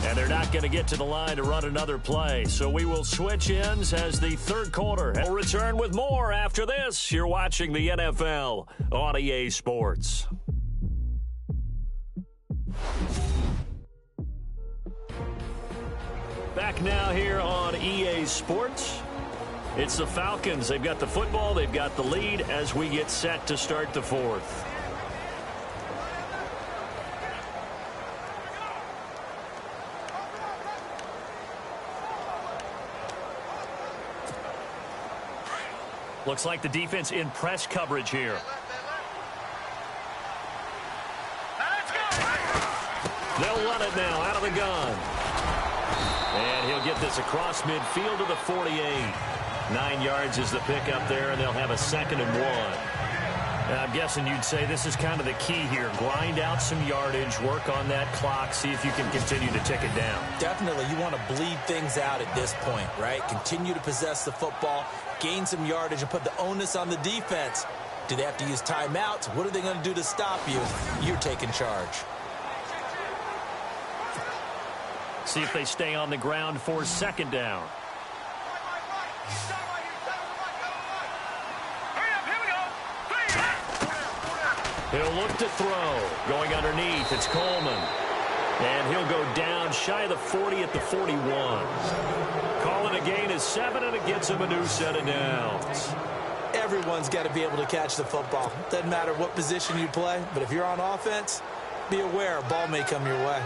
And they're not going to get to the line to run another play. So we will switch ends as the third quarter. We'll return with more after this. You're watching the NFL on EA Sports. Back now here on EA Sports. It's the Falcons. They've got the football. They've got the lead as we get set to start the fourth. Looks like the defense in press coverage here. They'll run it now out of the gun. And he'll get this across midfield to the 48. 9 yards is the pickup there, and they'll have a 2nd and 1. And I'm guessing you'd say this is kind of the key here. Grind out some yardage, work on that clock, see if you can continue to tick it down. Definitely, you want to bleed things out at this point, right? Continue to possess the football, gain some yardage, and put the onus on the defense. Do they have to use timeouts? What are they going to do to stop you? You're taking charge. See if they stay on the ground for 2nd down. He'll look to throw. Going underneath, it's Coleman. And he'll go down shy of the 40 at the 41. Call it a gain of 7, and it gets him a new set of downs. Everyone's got to be able to catch the football. Doesn't matter what position you play, but if you're on offense, be aware a ball may come your way.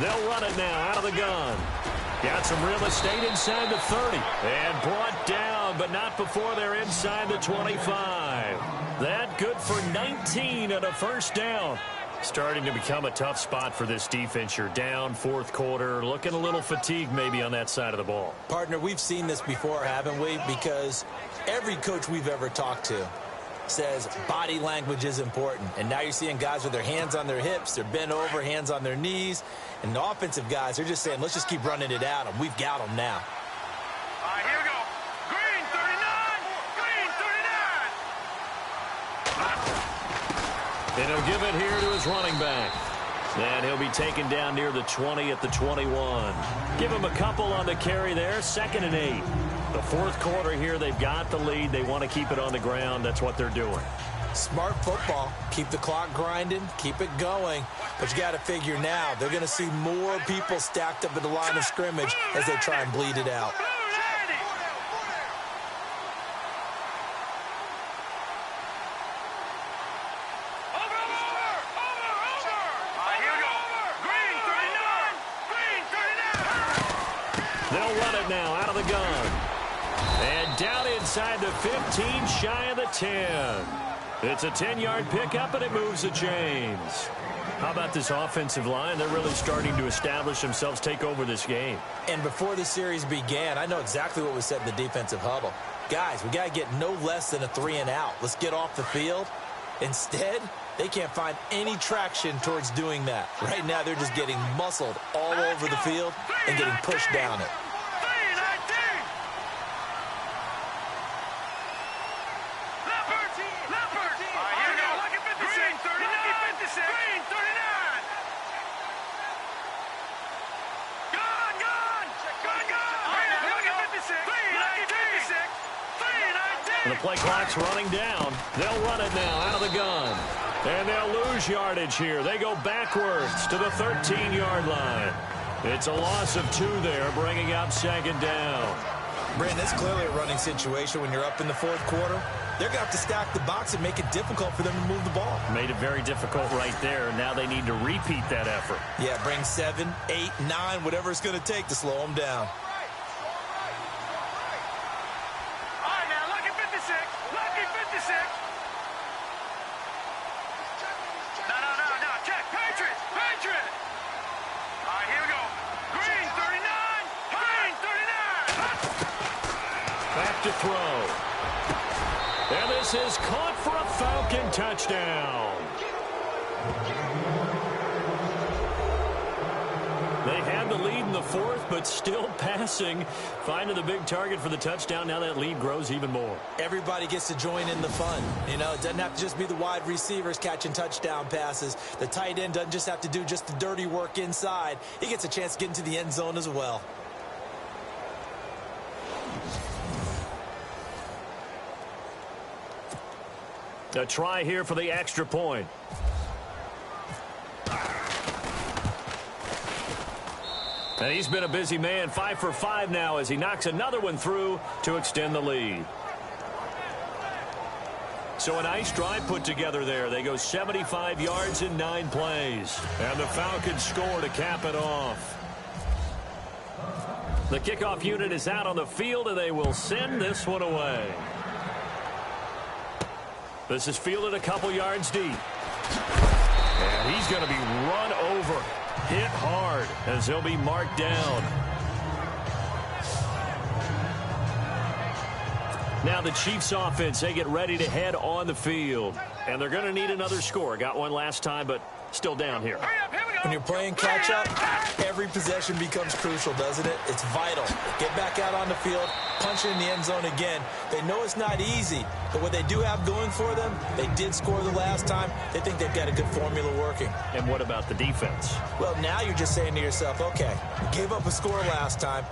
They'll run it now out of the gun. Got some real estate inside the 30. And brought down, but not before they're inside the 25. That good for 19 and a first down. Starting to become a tough spot for this defense. You're down fourth quarter, looking a little fatigued maybe on that side of the ball. Partner, we've seen this before, haven't we? Because every coach we've ever talked to says body language is important. And now you're seeing guys with their hands on their hips, they're bent over, hands on their knees. And the offensive guys, they're just saying, let's just keep running it at them. We've got them now. All right, here we go. Green 39. Green 39. And he'll give it here to his running back. And he'll be taken down near the 20 at the 21. Give him a couple on the carry there. 2nd and 8. The fourth quarter here, they've got the lead. They want to keep it on the ground. That's what they're doing. Smart football. Keep the clock grinding. Keep it going. But you got to figure now, they're going to see more people stacked up at the line of scrimmage as they try and bleed it out. They'll run it now out of the gun. And down inside the 15, shy of the 10. It's a 10-yard pickup, and it moves the chains. How about this offensive line? They're really starting to establish themselves, take over this game. And before the series began, I know exactly what was said in the defensive huddle. Guys, we got to get no less than a 3 and out. Let's get off the field. Instead, they can't find any traction towards doing that. Right now, they're just getting muscled all over the field and getting pushed down it. And the play clock's running down. They'll run it now out of the gun. And they'll lose yardage here. They go backwards to the 13-yard line. It's a loss of 2 there, bringing up 2nd down. Brandon, that's clearly a running situation when you're up in the fourth quarter. They're going to have to stack the box and make it difficult for them to move the ball. Made it very difficult right there. Now they need to repeat that effort. Yeah, bring 7, 8, 9, whatever it's going to take to slow them down. To throw. And this is caught for a Falcon touchdown. They had the lead in the fourth, but still passing. Finding the big target for the touchdown. Now that lead grows even more. Everybody gets to join in the fun. You know, it doesn't have to just be the wide receivers catching touchdown passes. The tight end doesn't just have to do just the dirty work inside. He gets a chance to get into the end zone as well. A try here for the extra point. And he's been a busy man, 5 for 5 now as he knocks another one through to extend the lead. So a nice drive put together there. They go 75 yards in 9 plays. And the Falcons score to cap it off. The kickoff unit is out on the field, and they will send this one away. This is fielded a couple yards deep. And he's going to be run over, hit hard, as he'll be marked down. Now the Chiefs offense, they get ready to head on the field. And they're going to need another score. Got one last time, but still down here. Hurry up, here we go. When you're playing catch-up, every possession becomes crucial, doesn't it? It's vital. Get back out on the field, punch it in the end zone again. They know it's not easy, but what they do have going for them, they did score the last time. They think they've got a good formula working. And what about the defense? Well, now you're just saying to yourself, okay, we gave up a score last time.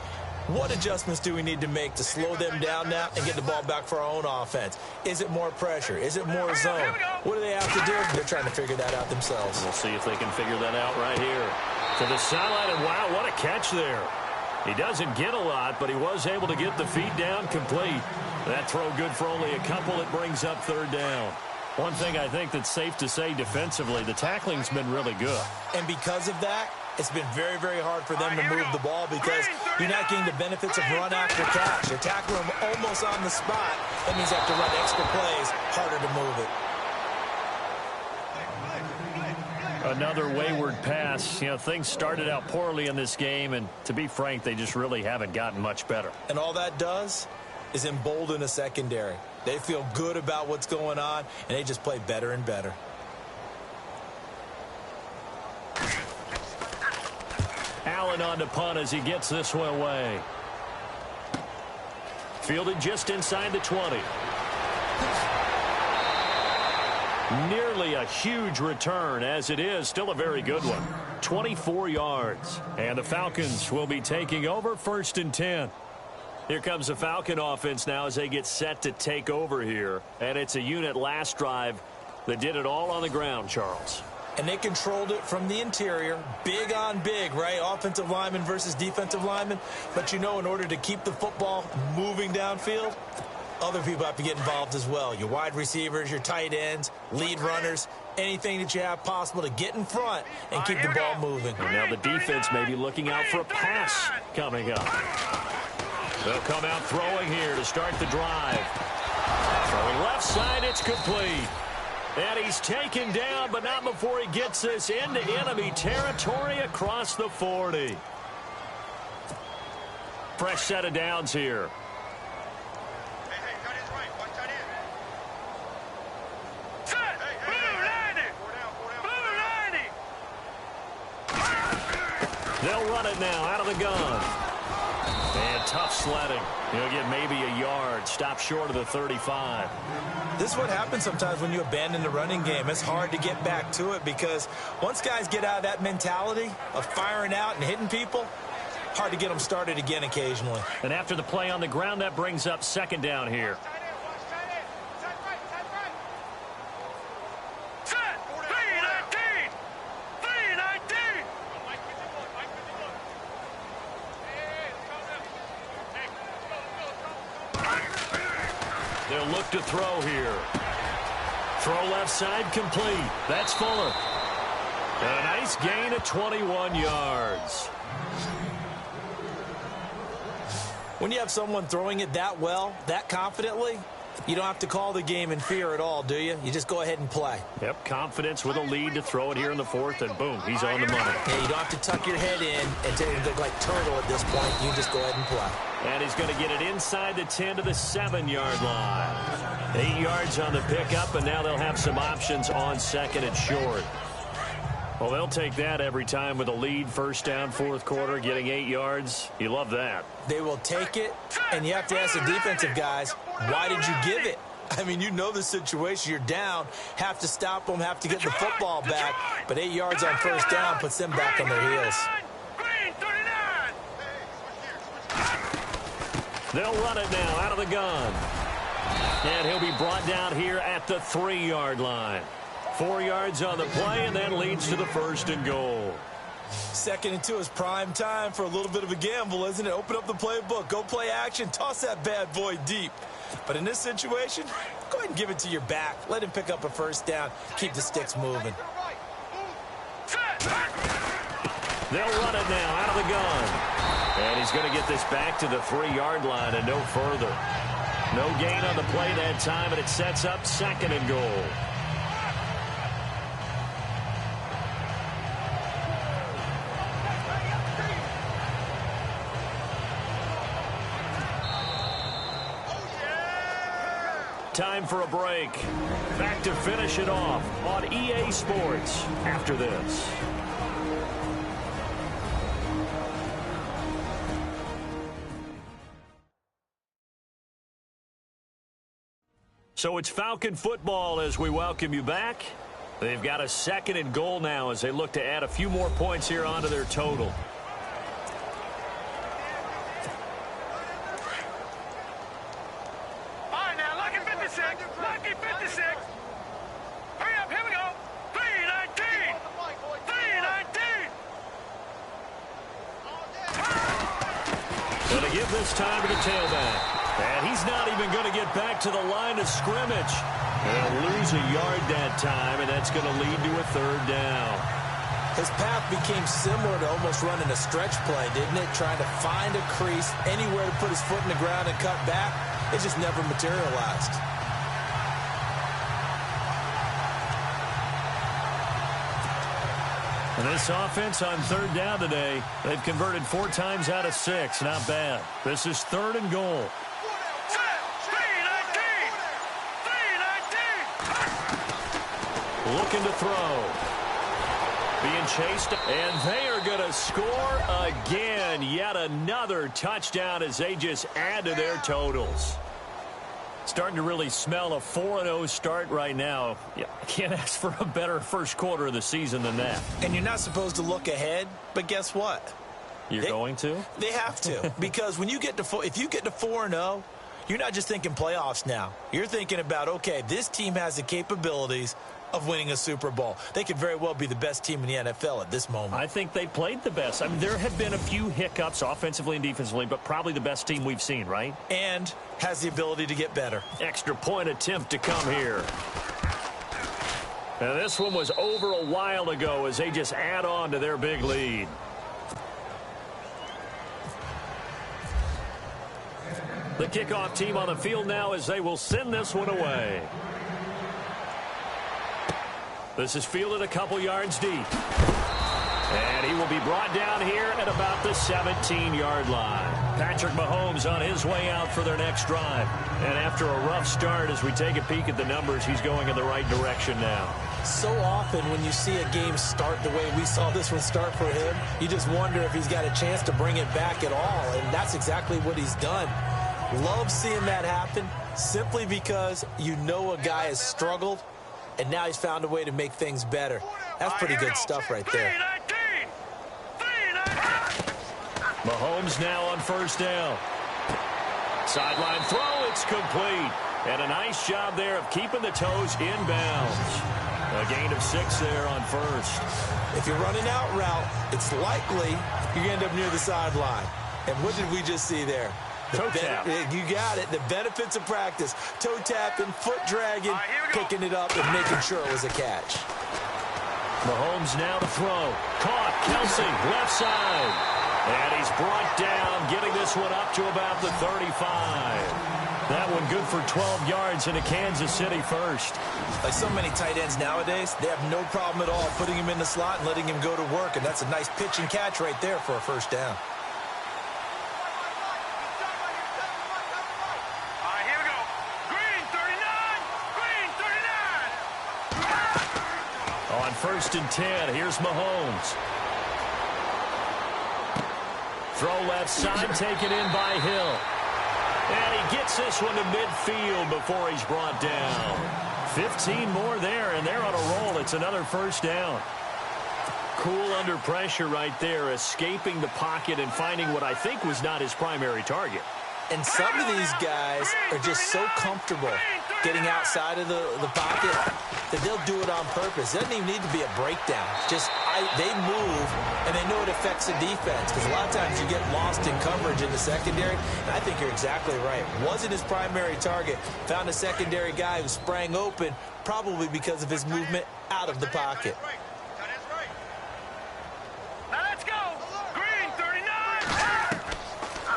What adjustments do we need to make to slow them down now and get the ball back for our own offense? Is it more pressure? Is it more zone? What do they have to do? They're trying to figure that out themselves. We'll see if they can figure that out right here. To the sideline, and wow, what a catch there. He doesn't get a lot, but he was able to get the feed down complete. That throw good for only a couple. It brings up third down. One thing I think that's safe to say defensively, the tackling's been really good. And because of that, it's been very, very hard for them to move the ball because you're not getting the benefits of run after catch. You're tackling them almost on the spot. That means you have to run extra plays, harder to move it. Another wayward pass. You know, things started out poorly in this game, and to be frank, they just really haven't gotten much better. And all that does is embolden a secondary. They feel good about what's going on, and they just play better and better. Allen on to punt as he gets this one away. Fielded just inside the 20. Nearly a huge return, as it is still a very good one. 24 yards. And the Falcons will be taking over 1st and 10. Here comes the Falcon offense now as they get set to take over here. And it's a unit last drive that did it all on the ground, Charles. And they controlled it from the interior, big on big, right? Offensive lineman versus defensive lineman. But you know, in order to keep the football moving downfield, other people have to get involved as well. Your wide receivers, your tight ends, lead runners, anything that you have possible to get in front and keep the ball moving. And now the defense may be looking out for a pass coming up. They'll come out throwing here to start the drive. Throwing left side, it's complete. And he's taken down, but not before he gets this into enemy territory across the 40. Fresh set of downs here. They'll run it now out of the gun. And tough sledding. He'll get maybe a yard. Stop short of the 35. This is what happens sometimes when you abandon the running game. It's hard to get back to it because once guys get out of that mentality of firing out and hitting people, hard to get them started again occasionally. And after the play on the ground, that brings up 2nd down here. They'll look to throw here. Throw left side complete. That's Fuller. And a nice gain of 21 yards. When you have someone throwing it that well, that confidently, you don't have to call the game in fear at all, do you? You just go ahead and play. Yep, confidence with a lead to throw it here in the 4th, and boom, he's on the money. Yeah, you don't have to tuck your head in and look like turtle at this point. You just go ahead and play. And he's going to get it inside the 10 to the 7-yard line. 8 yards on the pickup, and now they'll have some options on 2nd and short. Well, they'll take that every time with a lead, 1st down, 4th quarter, getting 8 yards. You love that. They will take it, and you have to ask the defensive guys, why did you give it? I mean, you know the situation. You're down, have to stop them, have to get the football back. But 8 yards on 1st down puts them back on their heels. They'll run it now out of the gun. And he'll be brought down here at the 3-yard line. 4 yards on the play, and that leads to the 1st and goal. 2nd and 2 is prime time for a little bit of a gamble, isn't it? Open up the playbook, go play action, toss that bad boy deep. But in this situation, go ahead and give it to your back. Let him pick up a 1st down. Keep the sticks moving. They'll run it now out of the gun. And he's going to get this back to the 3-yard line and no further. No gain on the play that time, and it sets up 2nd and goal. Time for a break. Back to finish it off on EA Sports after this. So it's Falcon football as we welcome you back. They've got a 2nd and goal now as they look to add a few more points here onto their total. All right, now, lucky 56. Lucky 56. Hurry up, here we go. 319. 319. Going to give this time to the tailback. And he's not even going to get back to the line of scrimmage. They'll lose a yard that time, and that's going to lead to a 3rd down. His path became similar to almost running a stretch play, didn't it? Trying to find a crease, anywhere to put his foot in the ground and cut back. It just never materialized. And this offense on 3rd down today, they've converted 4 times out of 6. Not bad. This is 3rd and goal. Looking to throw. Being chased, and they are going to score again. Yet another touchdown as they just add to their totals. Starting to really smell a 4-0 start right now. Yeah, can't ask for a better first quarter of the season than that. And you're not supposed to look ahead, but guess what? You're going to? They have to. Because when you get to if you get to 4-0, you're not just thinking playoffs now. You're thinking about, okay, this team has the capabilities of winning a Super Bowl. They could very well be the best team in the NFL at this moment. I think they played the best. I mean, there have been a few hiccups offensively and defensively, but probably the best team we've seen, right? And has the ability to get better. Extra point attempt to come here. Now, this one was over a while ago as they just add on to their big lead. The kickoff team on the field now as they will send this one away. This is fielded a couple yards deep. And he will be brought down here at about the 17-yard line. Patrick Mahomes on his way out for their next drive. And after a rough start, as we take a peek at the numbers, he's going in the right direction now. So often when you see a game start the way we saw this one start for him, you just wonder if he's got a chance to bring it back at all. And that's exactly what he's done. Love seeing that happen simply because you know a guy has struggled, and now he's found a way to make things better. That's pretty good stuff right there. Mahomes now on first down. Sideline throw, it's complete. And a nice job there of keeping the toes in bounds. A gain of 6 there on first. If you're running out route, it's likely you end up near the sideline. And what did we just see there? Toe tap. You got it. The benefits of practice. Toe tapping, foot dragging, picking it up, and making sure it was a catch. Mahomes now to throw. Caught. Kelsey, left side. And he's brought down, getting this one up to about the 35. That one good for 12 yards into Kansas City first. Like so many tight ends nowadays, they have no problem at all putting him in the slot and letting him go to work. And that's a nice pitch and catch right there for a first down. First and 10. Here's Mahomes. Throw left side, taken in by Hill. And he gets this one to midfield before he's brought down. 15 more there, and they're on a roll. It's another first down. Cool under pressure right there, escaping the pocket and finding what I think was not his primary target. And some of these guys are just so comfortable getting outside of the pocket that they'll do it on purpose. It doesn't even need to be a breakdown. Just they move, and they know it affects the defense. Because a lot of times you get lost in coverage in the secondary. And I think you're exactly right. Wasn't his primary target. Found a secondary guy who sprang open, probably because of his movement out of the pocket.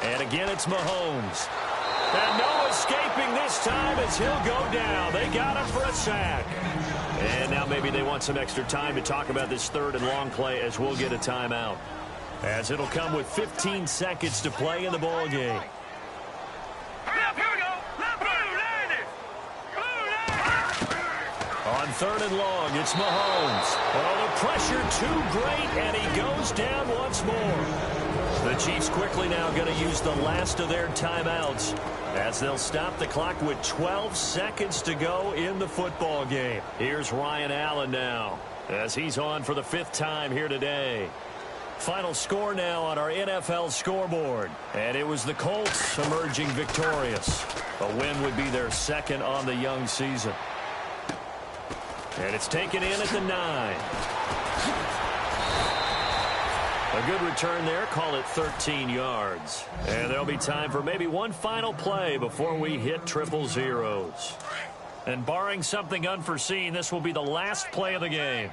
And again, it's Mahomes. And no escaping this time as he'll go down. They got him for a sack. And now maybe they want some extra time to talk about this third and long play as we'll get a timeout. As it'll come with 15 seconds to play in the ball game. On third and long, it's Mahomes. Oh, the pressure too great, and he goes down once more. The Chiefs quickly now going to use the last of their timeouts as they'll stop the clock with 12 seconds to go in the football game. Here's Ryan Allen now as he's on for the 5th time here today. Final score now on our NFL scoreboard. And it was the Colts emerging victorious. A win would be their 2nd on the young season. And it's taken in at the 9. A good return there. Call it 13 yards. And there'll be time for maybe one final play before we hit triple zeros. And barring something unforeseen, this will be the last play of the game.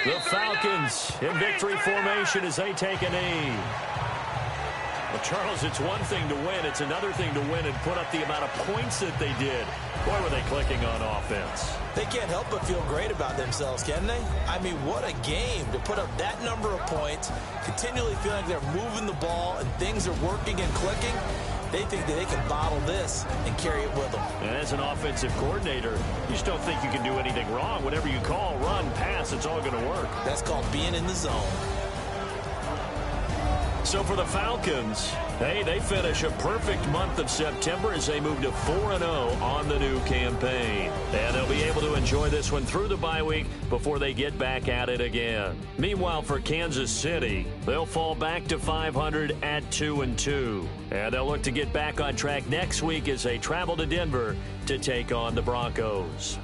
The Falcons in victory formation as they take a knee. Well, Charles, it's one thing to win. It's another thing to win and put up the amount of points that they did. Boy, were they clicking on offense. They can't help but feel great about themselves, can they? I mean, what a game to put up that number of points, continually feeling like they're moving the ball and things are working and clicking. They think that they can bottle this and carry it with them. And as an offensive coordinator, you just don't think you can do anything wrong. Whatever you call, run, pass, it's all going to work. That's called being in the zone. So for the Falcons, hey, they finish a perfect month of September as they move to 4-0 on the new campaign. And they'll be able to enjoy this one through the bye week before they get back at it again. Meanwhile, for Kansas City, they'll fall back to 500 at 2-2. And they'll look to get back on track next week as they travel to Denver to take on the Broncos.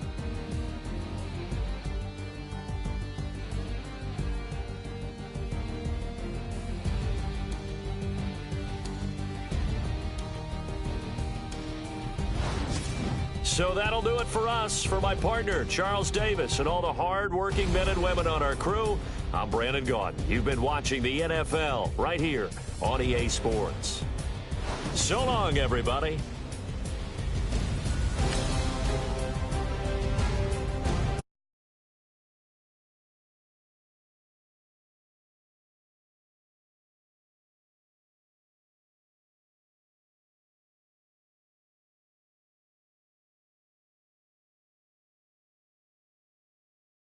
So that'll do it for us. For my partner, Charles Davis, and all the hard-working men and women on our crew, I'm Brandon Gaudin. You've been watching the NFL right here on EA Sports. So long, everybody.